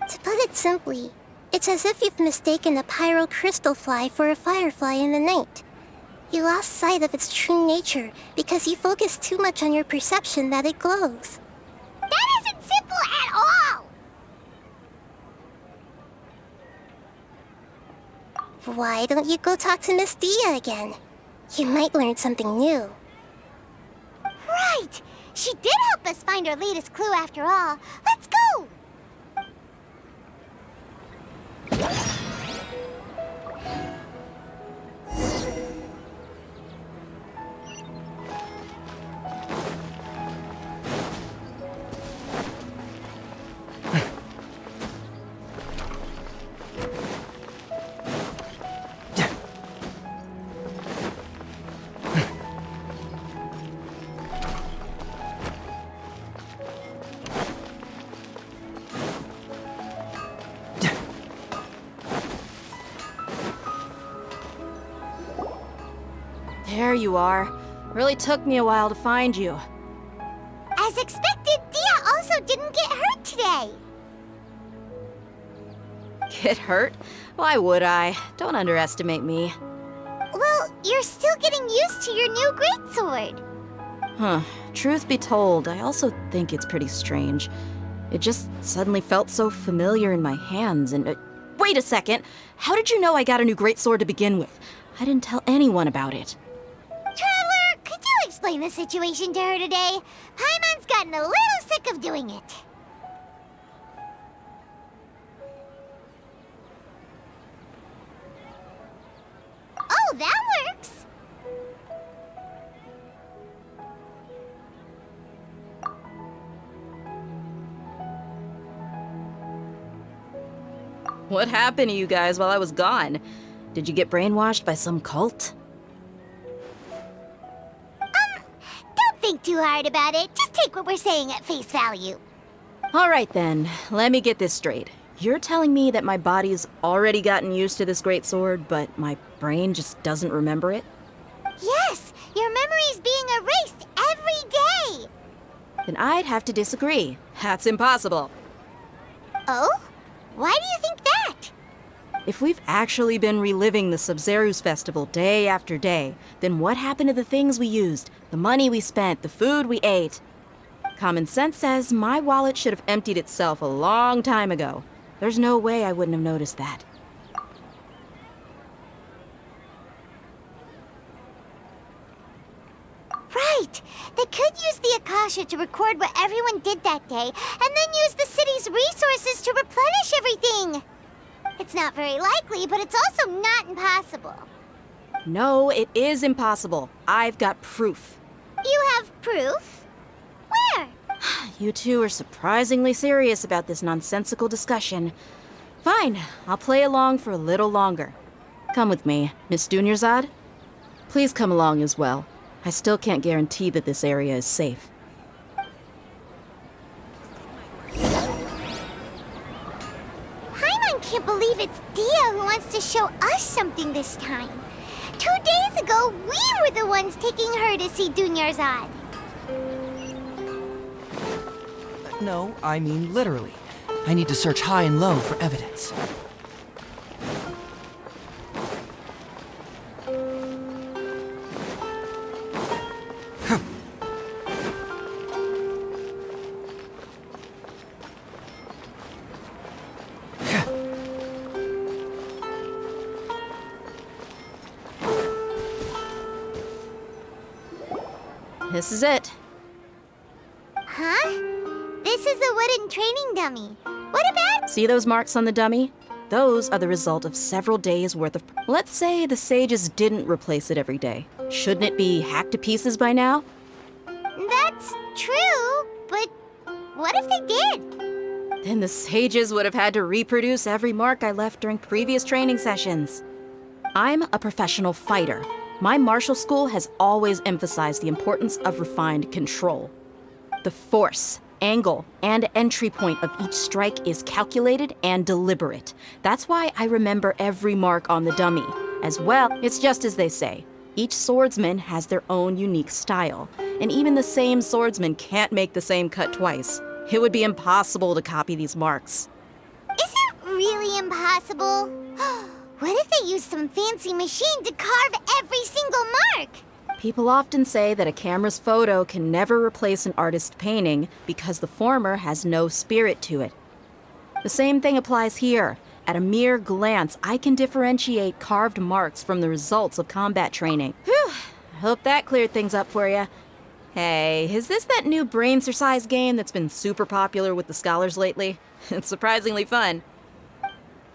To put it simply, it's as if you've mistaken a pyro crystal fly for a firefly in the night. You lost sight of its true nature because you focused too much on your perception that it glows. That isn't simple at all! Why don't you go talk to Miss Dia again? You might learn something new. Right! She did help us find our latest clue after all. Let's go! There you are. Really took me a while to find you. As expected, Dia also didn't get hurt today. Get hurt? Why would I? Don't underestimate me. Well, you're still getting used to your new greatsword. Huh. Truth be told, I also think it's pretty strange. It just suddenly felt so familiar in my hands and... wait a second! How did you know I got a new greatsword to begin with? I didn't tell anyone about it. Traveler, could you explain the situation to her today? Paimon's gotten a little sick of doing it. Oh, that works! What happened to you guys while I was gone? Did you get brainwashed by some cult? Don't think too hard about it. Just take what we're saying at face value. All right then, let me get this straight. You're telling me that my body's already gotten used to this great sword, but my brain just doesn't remember it? Yes, your memory's being erased every day. Then I'd have to disagree. That's impossible. Oh? Why do you think that? If we've actually been reliving the Sub-Zeru's festival day after day, then what happened to the things we used, the money we spent, the food we ate? Common sense says my wallet should have emptied itself a long time ago. There's no way I wouldn't have noticed that. Right! They could use the Akasha to record what everyone did that day, and then use the city's resources to replenish everything! It's not very likely, but it's also not impossible. No, it is impossible. I've got proof. You have proof? Where? You two are surprisingly serious about this nonsensical discussion. Fine, I'll play along for a little longer. Come with me, Miss Dunyarzad. Please come along as well. I still can't guarantee that this area is safe. Paimon can't believe it's Dia who wants to show us something this time. 2 days ago, we were the ones taking her to see Dunyarzad. No, I mean literally. I need to search high and low for evidence. This is it. Huh? This is a wooden training dummy. What about... See those marks on the dummy? Those are the result of several days' worth of... Let's say the sages didn't replace it every day. Shouldn't it be hacked to pieces by now? That's true, but what if they did? Then the sages would have had to reproduce every mark I left during previous training sessions. I'm a professional fighter. My martial school has always emphasized the importance of refined control. The force, angle, and entry point of each strike is calculated and deliberate. That's why I remember every mark on the dummy. As well, it's just as they say. Each swordsman has their own unique style, and even the same swordsman can't make the same cut twice. It would be impossible to copy these marks. Is it really impossible? What if they used some fancy machine to carve every single mark? People often say that a camera's photo can never replace an artist's painting because the former has no spirit to it. The same thing applies here. At a mere glance, I can differentiate carved marks from the results of combat training. Whew, I hope that cleared things up for you. Hey, is this that new brain exercise game that's been super popular with the scholars lately? It's surprisingly fun.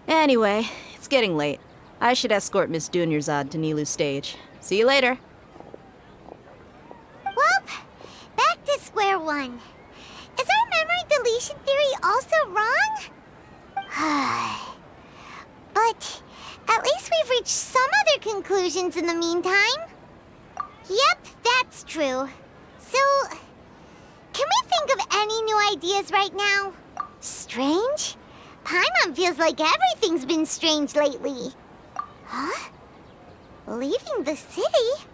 Anyway, it's getting late. I should escort Miss Dunyarzad to Nilu's stage. See you later. Well, back to square one. Is our memory deletion theory also wrong? But at least we've reached some other conclusions in the meantime. Yep, that's true. So, can we think of any new ideas right now? Strange? Paimon feels like everything's been strange lately. Huh? Leaving the city?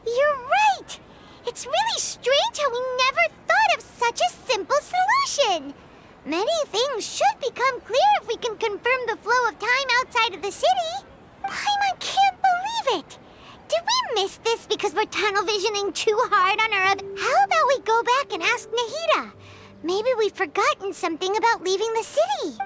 You're right! It's really strange how we never thought of such a simple solution! Many things should become clear if we can confirm the flow of time outside of the city. Paimon can't believe it! Did we miss this because we're tunnel visioning too hard on our other... How about we go back and ask Nahida? Maybe we've forgotten something about leaving the city.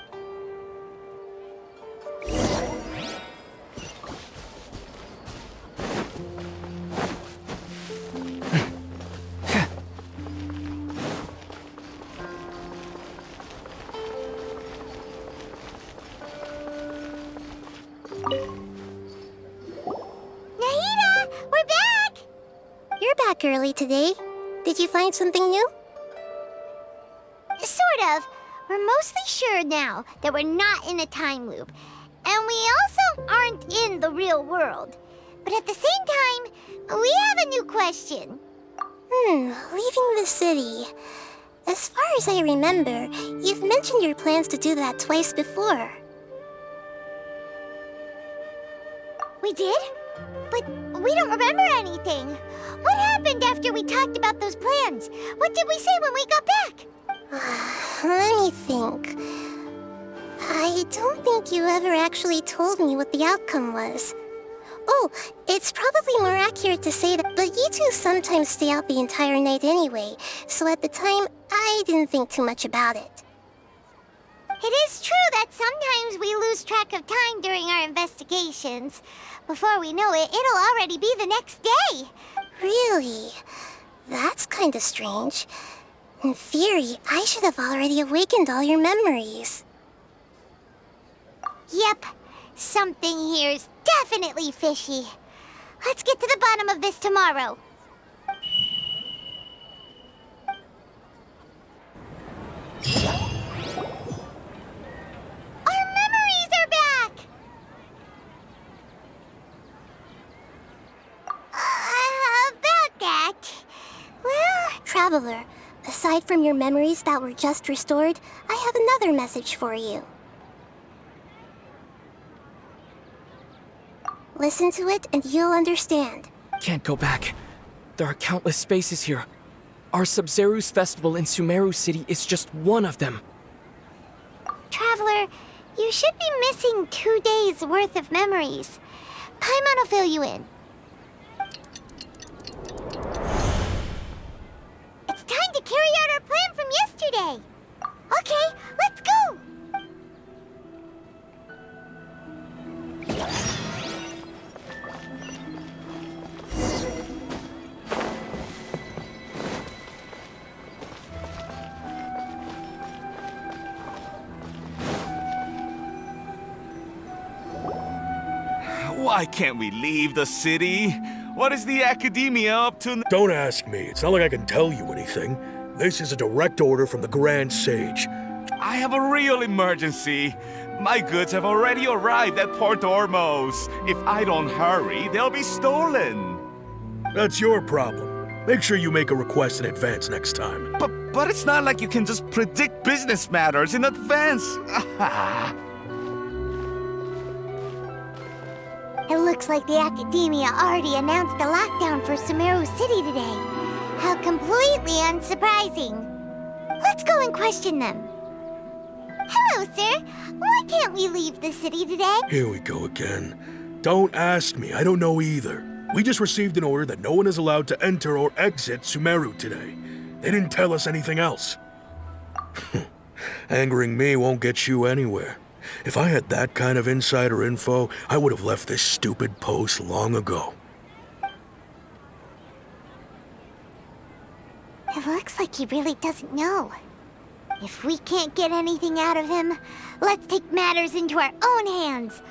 Nahida, we're back! You're back early today. Did you find something new? Sort of. Remember we're mostly sure now that we're not in a time loop. And we also aren't in the real world. But at the same time, we have a new question. Leaving the city. As far as I remember, you've mentioned your plans to do that twice before. We did? But we don't remember anything. What happened after we talked about those plans? What did we say when we got back? Let me think. I don't think you ever actually told me what the outcome was. Oh, it's probably more accurate to say that, but you two sometimes stay out the entire night anyway, so at the time, I didn't think too much about it. It is true that sometimes we lose track of time during our investigations. Before we know it, it'll already be the next day. Really? That's kinda strange. In theory, I should have already awakened all your memories. Yep. Something here's definitely fishy. Let's get to the bottom of this tomorrow. Our memories are back! About that... Well... Traveler, aside from your memories that were just restored, I have another message for you. Listen to it and you'll understand. Can't go back. There are countless spaces here. Our Sub-Zero's festival in Sumerio City is just one of them. Traveler, you should be missing 2 days worth of memories. Paimon will fill you in. It's time to carry out our plan from yesterday. Okay, let's go! Why can't we leave the city? What is the academia up to? Don't ask me. It's not like I can tell you anything. This is a direct order from the Grand Sage. I have a real emergency. My goods have already arrived at Port Ormos. If I don't hurry, they'll be stolen. That's your problem. Make sure you make a request in advance next time. But it's not like you can just predict business matters in advance. It looks like the Academia already announced a lockdown for Sumerio City today. How completely unsurprising. Let's go and question them. Hello, sir. Why can't we leave the city today? Here we go again. Don't ask me. I don't know either. We just received an order that no one is allowed to enter or exit Sumerio today. They didn't tell us anything else. Angering me won't get you anywhere. If I had that kind of insider info, I would have left this stupid post long ago. It looks like he really doesn't know. If we can't get anything out of him, let's take matters into our own hands.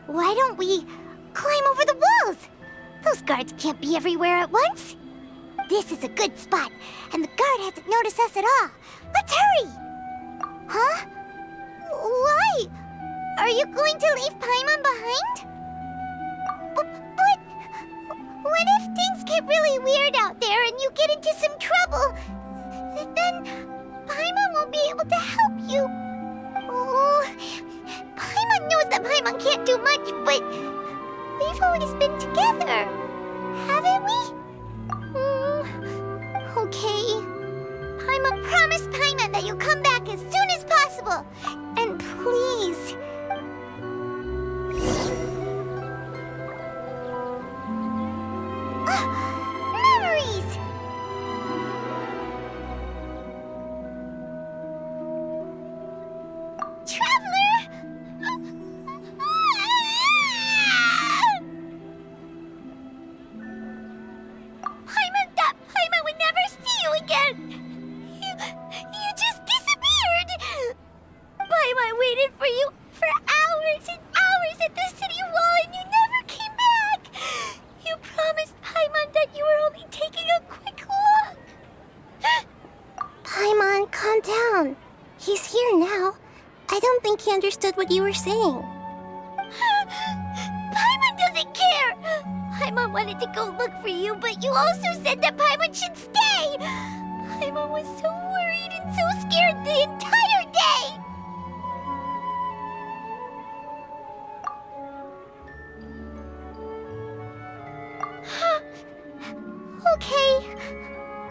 Why don't we climb over the walls? Those guards can't be everywhere at once. This is a good spot, and the guard hasn't noticed us at all. Let's hurry! Huh? Why? Are you going to leave Paimon behind? But what if things get really weird out there and you get into some trouble? Then Paimon won't be able to help you. Oh, Paimon knows that Paimon can't do much, but we've always been together, haven't we? Okay. Paimon, promise Paimon that you'll come back as soon as possible. And please... memories! Traveler! Paimon thought Paimon would never see you again! You just disappeared! Paimon waited for you for heard what you were saying. Paimon doesn't care! Paimon wanted to go look for you, but you also said that Paimon should stay! Paimon was so worried and so scared the entire day! Okay.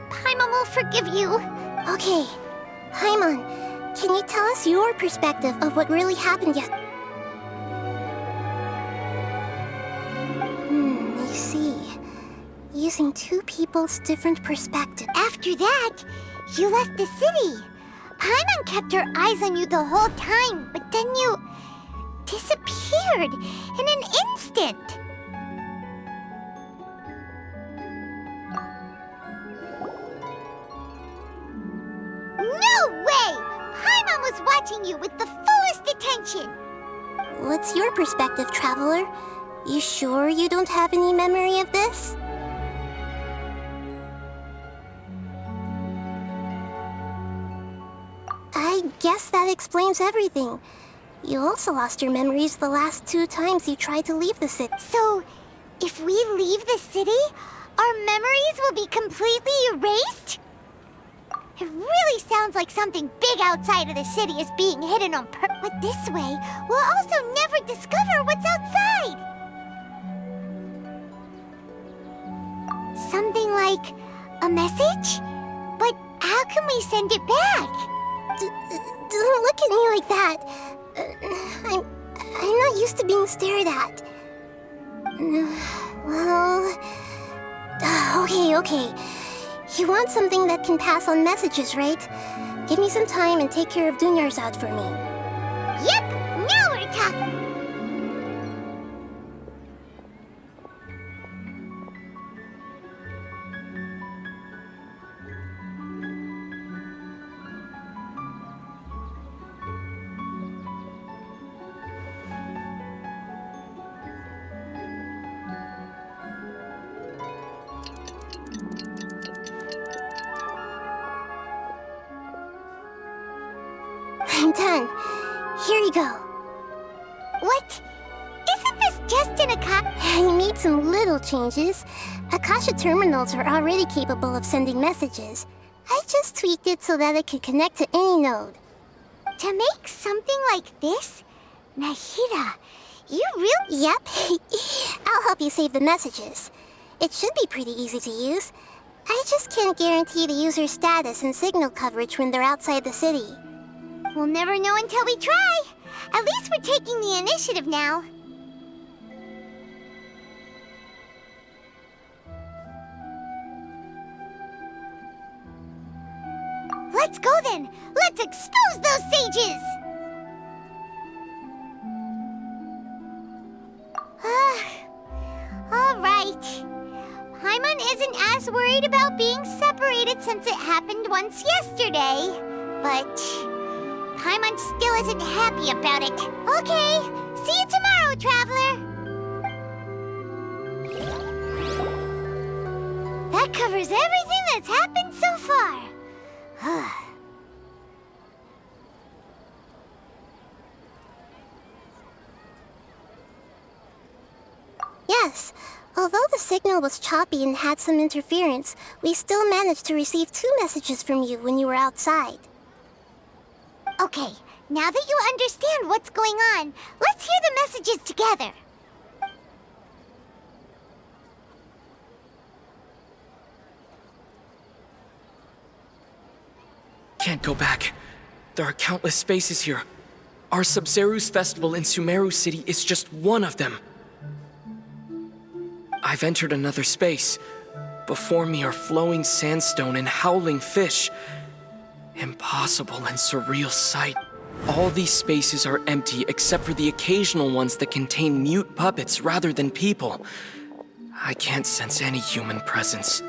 Paimon will forgive you. Okay. Paimon, can you tell us your perspective of what really happened yet? I see. Using two people's different perspectives. After that, you left the city. Paimon kept her eyes on you the whole time, but then you disappeared in an instant. No way! Paimon was watching you with the fullest attention. What's your perspective, Traveler? You sure you don't have any memory of this? I guess that explains everything. You also lost your memories the last 2 times you tried to leave the city. So, if we leave the city, our memories will be completely erased? It really sounds like something big outside of the city is being hidden on purpose. But this way, we'll also never discover what's outside. Something like a message? But how can we send it back? Don't look at me like that. I'm not used to being stared at. Well... Okay. You want something that can pass on messages, right? Give me some time and take care of Dunyarzad for me. Yep! Now we're talking! I'm done. Here you go. What? Isn't this just an Akasha? I made some little changes. Akasha terminals are already capable of sending messages. I just tweaked it so that it could connect to any node. To make something like this? Nahida, you really... Yep. I'll help you save the messages. It should be pretty easy to use. I just can't guarantee the user's status and signal coverage when they're outside the city. We'll never know until we try. At least we're taking the initiative now. Let's go then! Let's expose those sages! Alright. Paimon isn't as worried about being separated since it happened once yesterday. But Paimon still isn't happy about it. Okay, see you tomorrow, Traveler! That covers everything that's happened so far. Yes. Although the signal was choppy and had some interference, we still managed to receive 2 messages from you when you were outside. Okay, now that you understand what's going on, let's hear the messages together. Can't go back. There are countless spaces here. Our Sub-Zeru's festival in Sumerio City is just one of them. I've entered another space. Before me are flowing sandstone and howling fish. Impossible and surreal sight. All these spaces are empty except for the occasional ones that contain mute puppets rather than people. I can't sense any human presence.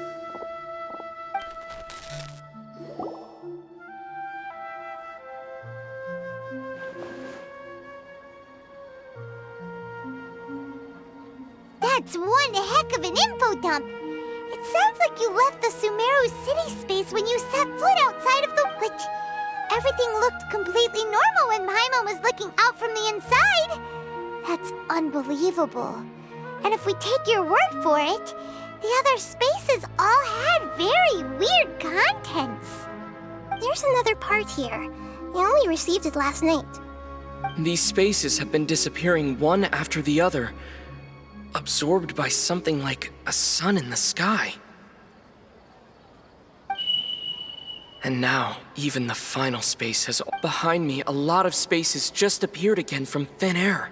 That's one heck of an info dump. It sounds like you left the Sumerio city space when you set foot outside of the... But everything looked completely normal when Paimon was looking out from the inside. That's unbelievable. And if we take your word for it, the other spaces all had very weird contents. There's another part here. I only received it last night. These spaces have been disappearing one after the other, absorbed by something like a sun in the sky. And now, even the final space has... Behind me, a lot of spaces just appeared again from thin air.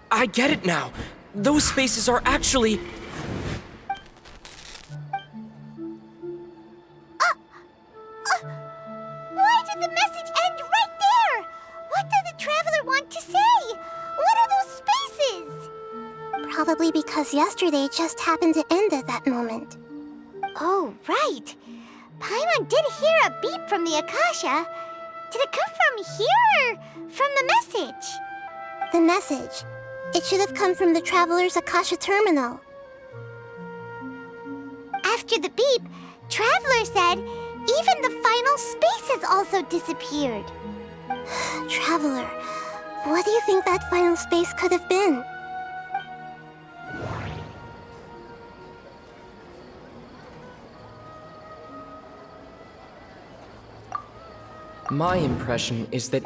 I get it now! Those spaces are actually... Why did the message end right there? What did the Traveler want to say? What are those spaces? Probably because yesterday just happened to end at that moment. Oh, right. Paimon did hear a beep from the Akasha. Did it come from here or from the message? The message. It should have come from the Traveler's Akasha terminal. After the beep, Traveler said even the final spaces also disappeared. Traveler, what do you think that final space could have been? My impression is that...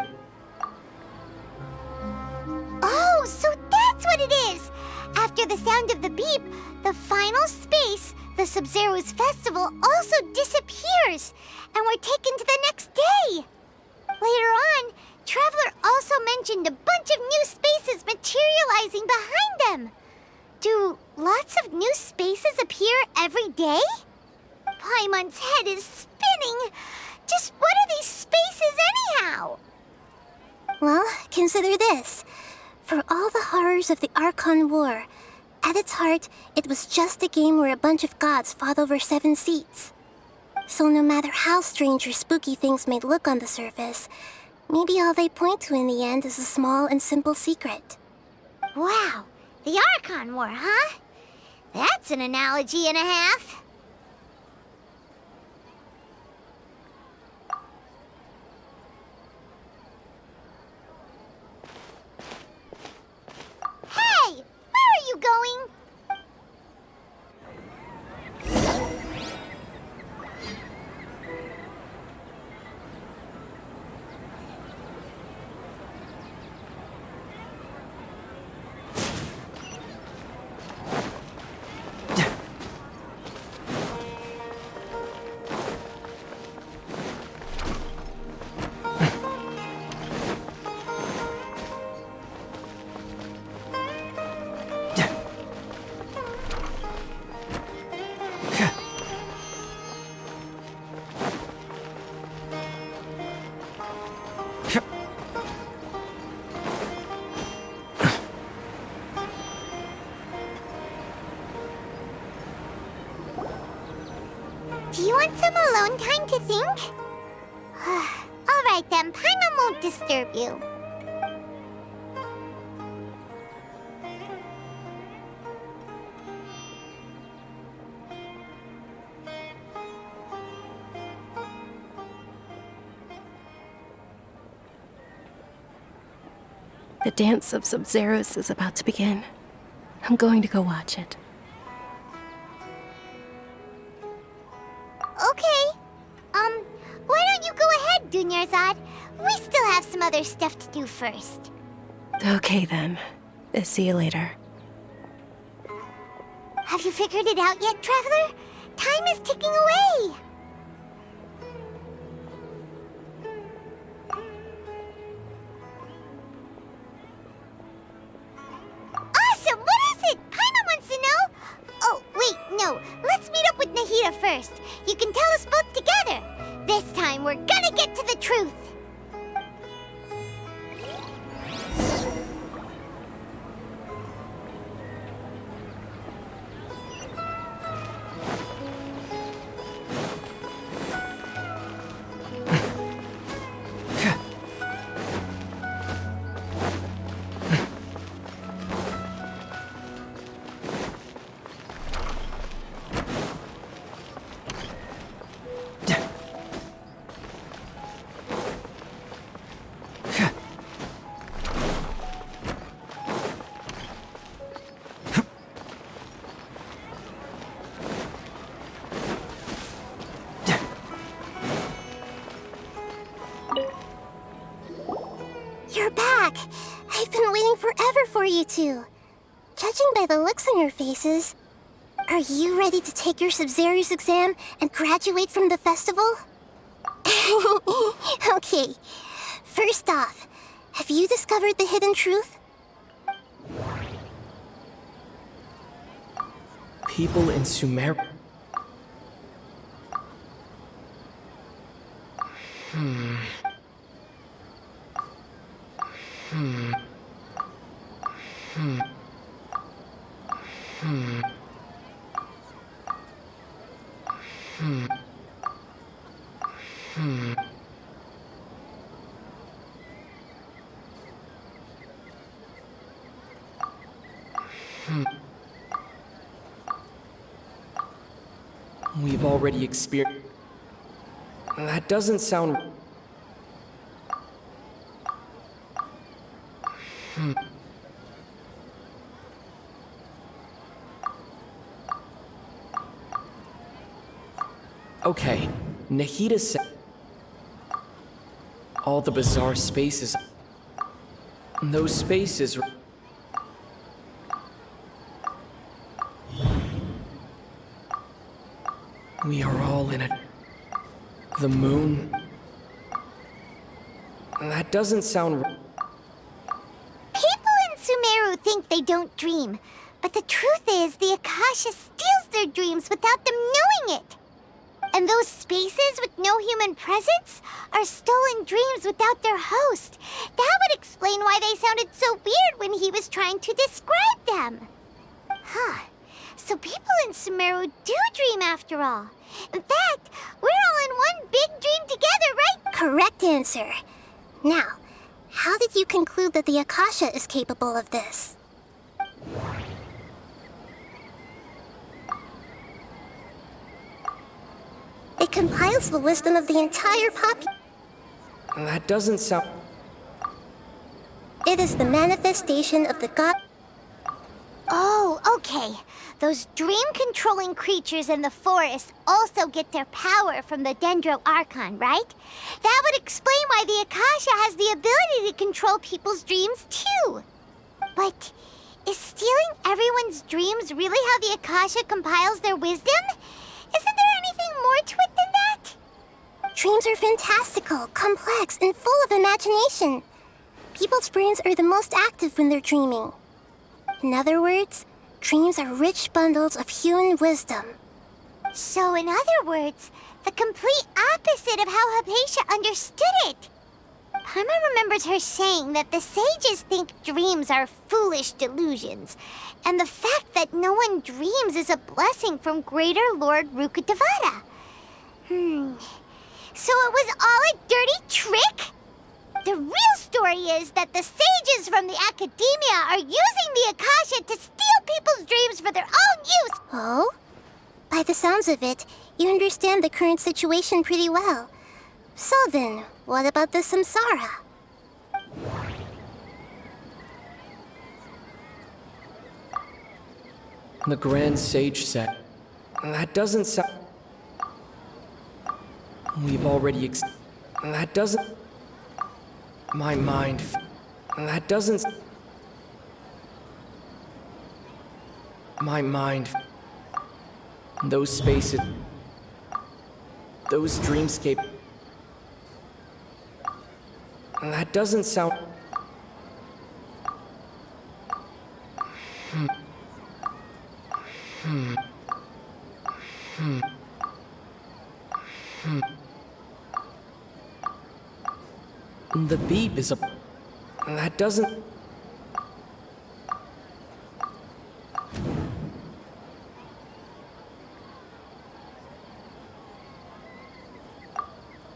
Oh, so that's what it is! After the sound of the beep, the final space, the Sub-Zero's festival, also disappears, and we're taken to the next day. Later on, Traveler also mentioned a bunch of new spaces materializing behind them. Do lots of new spaces appear every day? Paimon's head is spinning. Just what are these spaces anyhow? Well, consider this. For all the horrors of the Archon War, at its heart, it was just a game where a bunch of gods fought over 7 seats. So no matter how strange or spooky things may look on the surface, maybe all they point to in the end is a small and simple secret. Wow, the Archon War, huh? That's an analogy and a half. Hey! Where are you going? Do you want some alone time to think? All right then, Paimon won't disturb you. The dance of Sub-Zeros is about to begin. I'm going to go watch it. Okay. Why don't you go ahead, Dunyarzad? We still have some other stuff to do first. Okay then. See you later. Have you figured it out yet, Traveler? Time is ticking away. Awesome! What is it? Paimon wants to know. Oh, wait, no. Let's meet up with Nahida first. You can tell us both together. This time, we're gonna get to the truth. for you two. Judging by the looks on your faces, are you ready to take your Sub-Zero's exam and graduate from the festival? Okay, first off, have you discovered the hidden truth? People in Sumerio. Hmm. Hmm. Hmm. Hmm. Hmm. Hmm. Hmm. We've already experienced. That doesn't sound. Hmm. Okay, Nahida said all the bizarre spaces. Those spaces. We are all in it. The moon. That doesn't sound. People in Sumeru think they don't dream, but the truth is the Akasha steals their dreams without them knowing it. And those spaces with no human presence are stolen dreams without their host. That would explain why they sounded so weird when he was trying to describe them. Huh. So people in Sumeru do dream after all. In fact, we're all in one big dream together, right? Correct answer. Now, how did you conclude that the Akasha is capable of this? It compiles the wisdom of the entire That doesn't sound. It is the manifestation of the god. Oh, okay. Those dream-controlling creatures in the forest also get their power from the Dendro Archon, right? That would explain why the Akasha has the ability to control people's dreams, too. But is stealing everyone's dreams really how the Akasha compiles their wisdom? Isn't there anything more to it than that? Dreams are fantastical, complex, and full of imagination. People's brains are the most active when they're dreaming. In other words, dreams are rich bundles of human wisdom. So, in other words, the complete opposite of how Hypatia understood it. Paimon remembers her saying that the sages think dreams are foolish delusions, and the fact that no one dreams is a blessing from Greater Lord Rukkhadevata. So it was all a dirty trick? The real story is that the sages from the academia are using the Akasha to steal people's dreams for their own use. Oh? By the sounds of it, you understand the current situation pretty well. So then, what about the Samsara? The Grand Sage said. That doesn't sound. We've already That doesn't. My mind. That doesn't. My mind. Those spaces. Those dreamscape. That doesn't sound. Hmm. Hmm. Hmm. Hmm. The beep is a. That doesn't.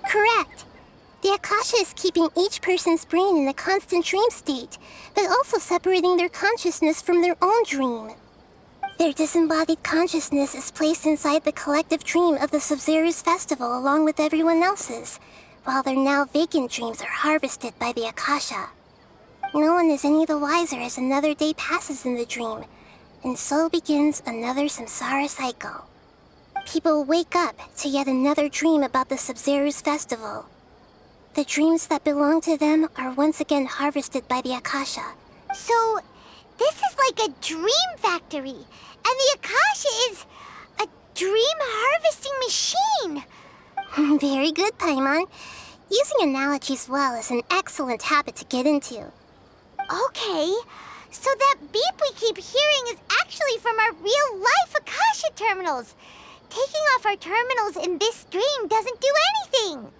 Correct. The Akasha is keeping each person's brain in a constant dream state, but also separating their consciousness from their own dream. Their disembodied consciousness is placed inside the collective dream of the Sub-Zero's festival along with everyone else's, while their now vacant dreams are harvested by the Akasha. No one is any the wiser as another day passes in the dream, and so begins another samsara cycle. People wake up to yet another dream about the Sub-Zero's festival. The dreams that belong to them are once again harvested by the Akasha. So, like a dream factory, and the Akasha is a dream harvesting machine. Very good, Paimon. Using analogies well is an excellent habit to get into. Okay, so that beep we keep hearing is actually from our real-life Akasha terminals. Taking off our terminals in this dream doesn't do anything.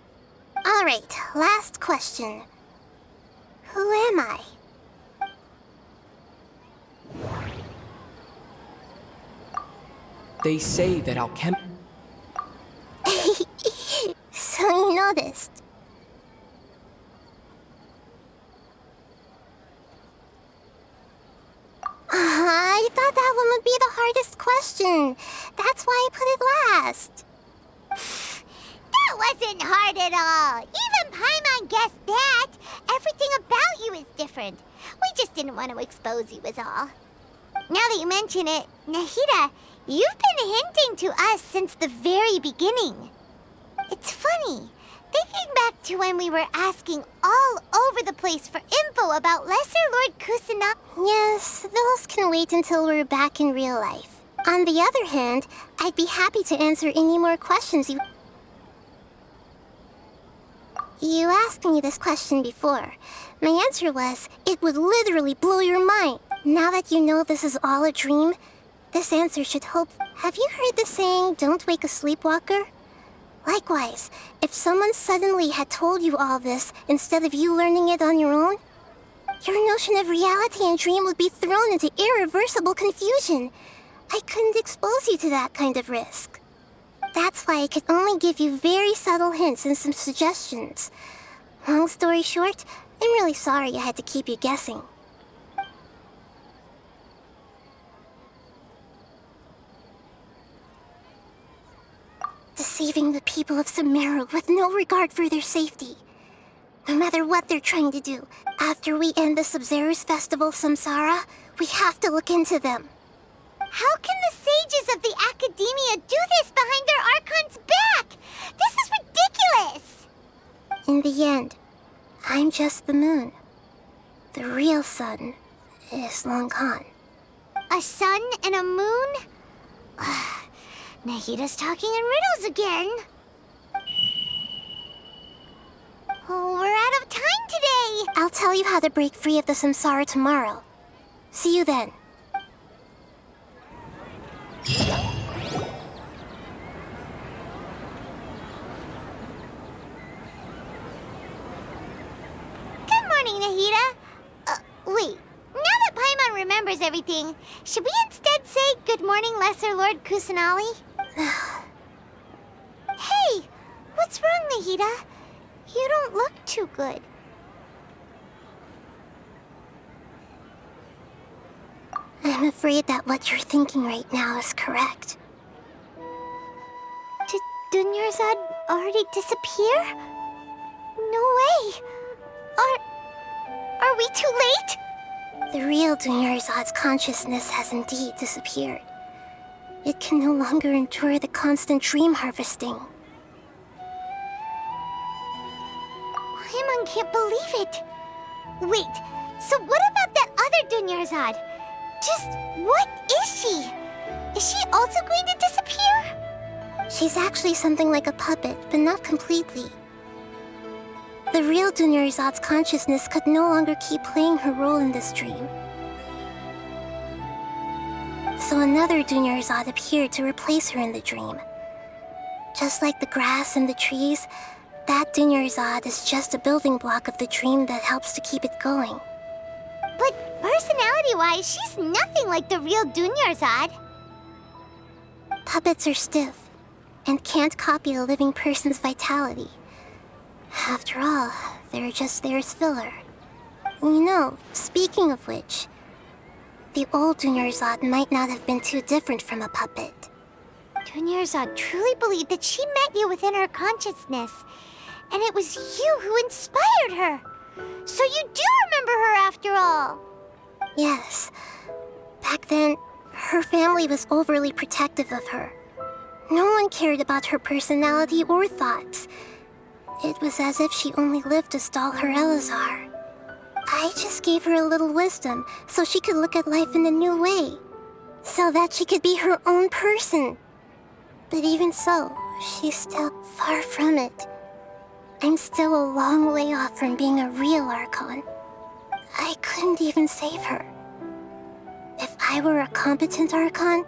All right, last question. Who am I? They say that So you noticed. I thought that one would be the hardest question. That's why I put it last. That wasn't hard at all. Even Paimon guessed that. Everything about you is different. We just didn't want to expose you is all. Now that you mention it, Nahida, you've been hinting to us since the very beginning. It's funny. Thinking back to when we were asking all over the place for info about Lesser Lord Kusanagi. Yes, those can wait until we're back in real life. On the other hand, I'd be happy to answer any more questions you... You asked me this question before. My answer was, it would literally blow your mind. Now that you know this is all a dream, this answer should hope... Have you heard the saying, don't wake a sleepwalker? Likewise, if someone suddenly had told you all this instead of you learning it on your own, your notion of reality and dream would be thrown into irreversible confusion. I couldn't expose you to that kind of risk. That's why I could only give you very subtle hints and some suggestions. Long story short, I'm really sorry I had to keep you guessing. Deceiving the people of Sumerio with no regard for their safety. No matter what they're trying to do, after we end the Sub-Zero's festival Samsara, we have to look into them. How can the sages of the Academia do this behind their Archon's back? This is ridiculous! In the end, I'm just the moon. The real sun is long gone. A sun and a moon? Nahida's talking in riddles again. Oh, we're out of time today. I'll tell you how to break free of the Samsara tomorrow. See you then. Good morning, Nahida. Wait. Now that Paimon remembers everything, should we instead say good morning, Lesser Lord Kusanagi? Hey! What's wrong, Nahida? You don't look too good. I'm afraid that what you're thinking right now is correct. Did Dunyarzad already disappear? No way! Are we too late? The real Dunyarzad's consciousness has indeed disappeared. It can no longer endure the constant dream harvesting. Paimon can't believe it. Wait, so what about that other Dunyarzad? Just what is she? Is she also going to disappear? She's actually something like a puppet, but not completely. The real Dunyarzad's consciousness could no longer keep playing her role in this dream. So another Dunyarzad appeared to replace her in the dream. Just like the grass and the trees, that Dunyarzad is just a building block of the dream that helps to keep it going. But personality-wise, she's nothing like the real Dunyarzad. Puppets are stiff and can't copy a living person's vitality. After all, they're just there as filler. You know, speaking of which, the old Dunyarzad might not have been too different from a puppet. Dunyarzad truly believed that she met you within her consciousness, and it was you who inspired her. So you do remember her after all. Yes. Back then, her family was overly protective of her. No one cared about her personality or thoughts. It was as if she only lived to stall her Elazar. I just gave her a little wisdom so she could look at life in a new way. So that she could be her own person. But even so, she's still far from it. I'm still a long way off from being a real Archon. I couldn't even save her. If I were a competent Archon,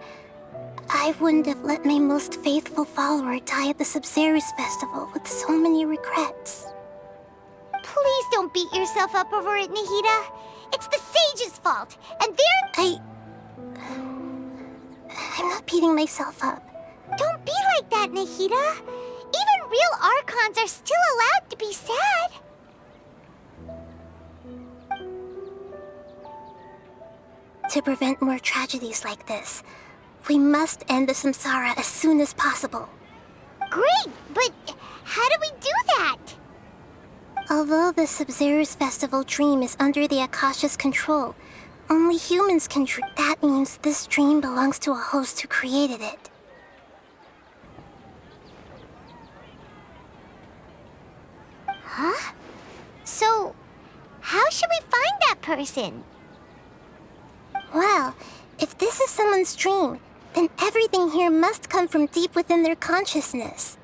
I wouldn't have let my most faithful follower die at the Subzerus Festival with so many regrets. Please don't beat yourself up over it, Nahida. It's the Sage's fault, and they're... I'm not beating myself up. Don't be like that, Nahida. Even real Archons are still allowed to be sad. To prevent more tragedies like this, we must end the samsara as soon as possible. Great, but how do we do that? Although the Subzerus Festival dream is under the Akasha's control, only humans can dream. That means this dream belongs to a host who created it. Huh? So, how should we find that person? Well, if this is someone's dream, then everything here must come from deep within their consciousness.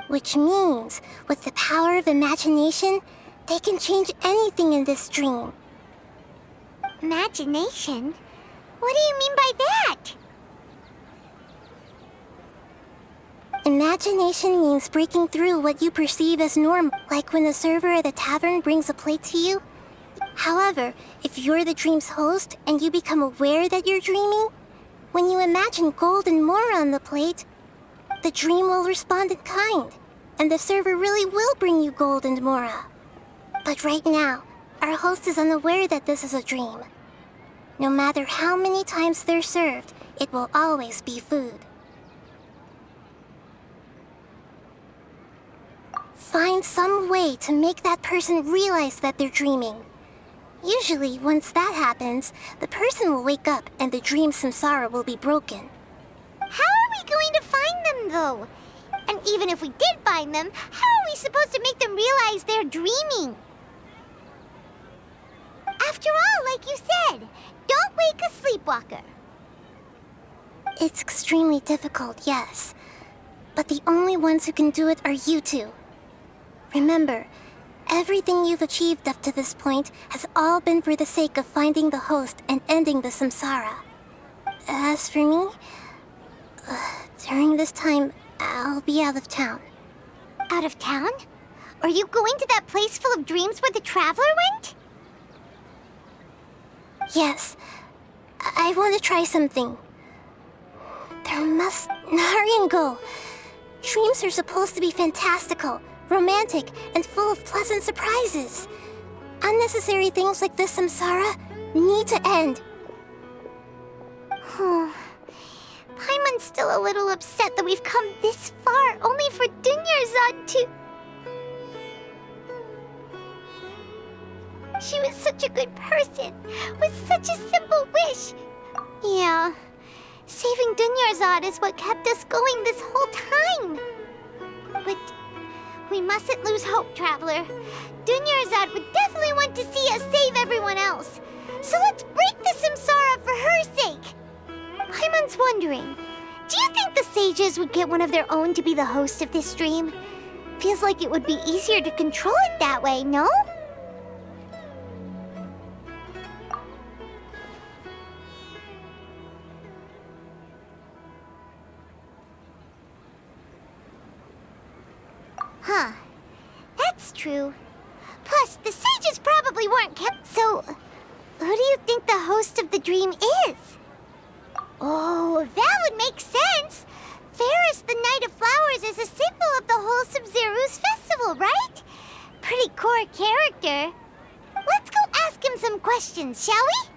Which means, with the power of imagination, they can change anything in this dream. Imagination? What do you mean by that? Imagination means breaking through what you perceive as normal, like when a server at a tavern brings a plate to you. However, if you're the dream's host and you become aware that you're dreaming, when you imagine gold and mora on the plate, the dream will respond in kind, and the server really will bring you gold and mora. But right now, our host is unaware that this is a dream. No matter how many times they're served, it will always be food. Find some way to make that person realize that they're dreaming. Usually, once that happens, the person will wake up and the dream samsara will be broken. How are we going to find them, though? And even if we did find them, how are we supposed to make them realize they're dreaming? After all, like you said, don't wake a sleepwalker. It's extremely difficult, yes. But the only ones who can do it are you two. Remember, everything you've achieved up to this point has all been for the sake of finding the host and ending the samsara. As for me, during this time, I'll be out of town. Out of town? Are you going to that place full of dreams where the Traveler went? Yes. I want to try something. There must... Hurry and go. Dreams are supposed to be fantastical, romantic, and full of pleasant surprises. Unnecessary things like this samsara need to end. Paimon's still a little upset that we've come this far only for Dunyarzad to... She was such a good person, with such a simple wish. Yeah, saving Dunyarzad is what kept us going this whole time. But we mustn't lose hope, Traveler. Dunyarzad would definitely want to see us save everyone else. So let's break the samsara for her sake. Paimon's wondering, do you think the sages would get one of their own to be the host of this stream? Feels like it would be easier to control it that way, no? Huh. That's true. Plus, the sages probably weren't kept... So, who do you think the host of the dream is? Oh, that would make sense. Ferris, the Knight of Flowers, is a symbol of the whole Subzerus festival, right? Pretty core character. Let's go ask him some questions, shall we?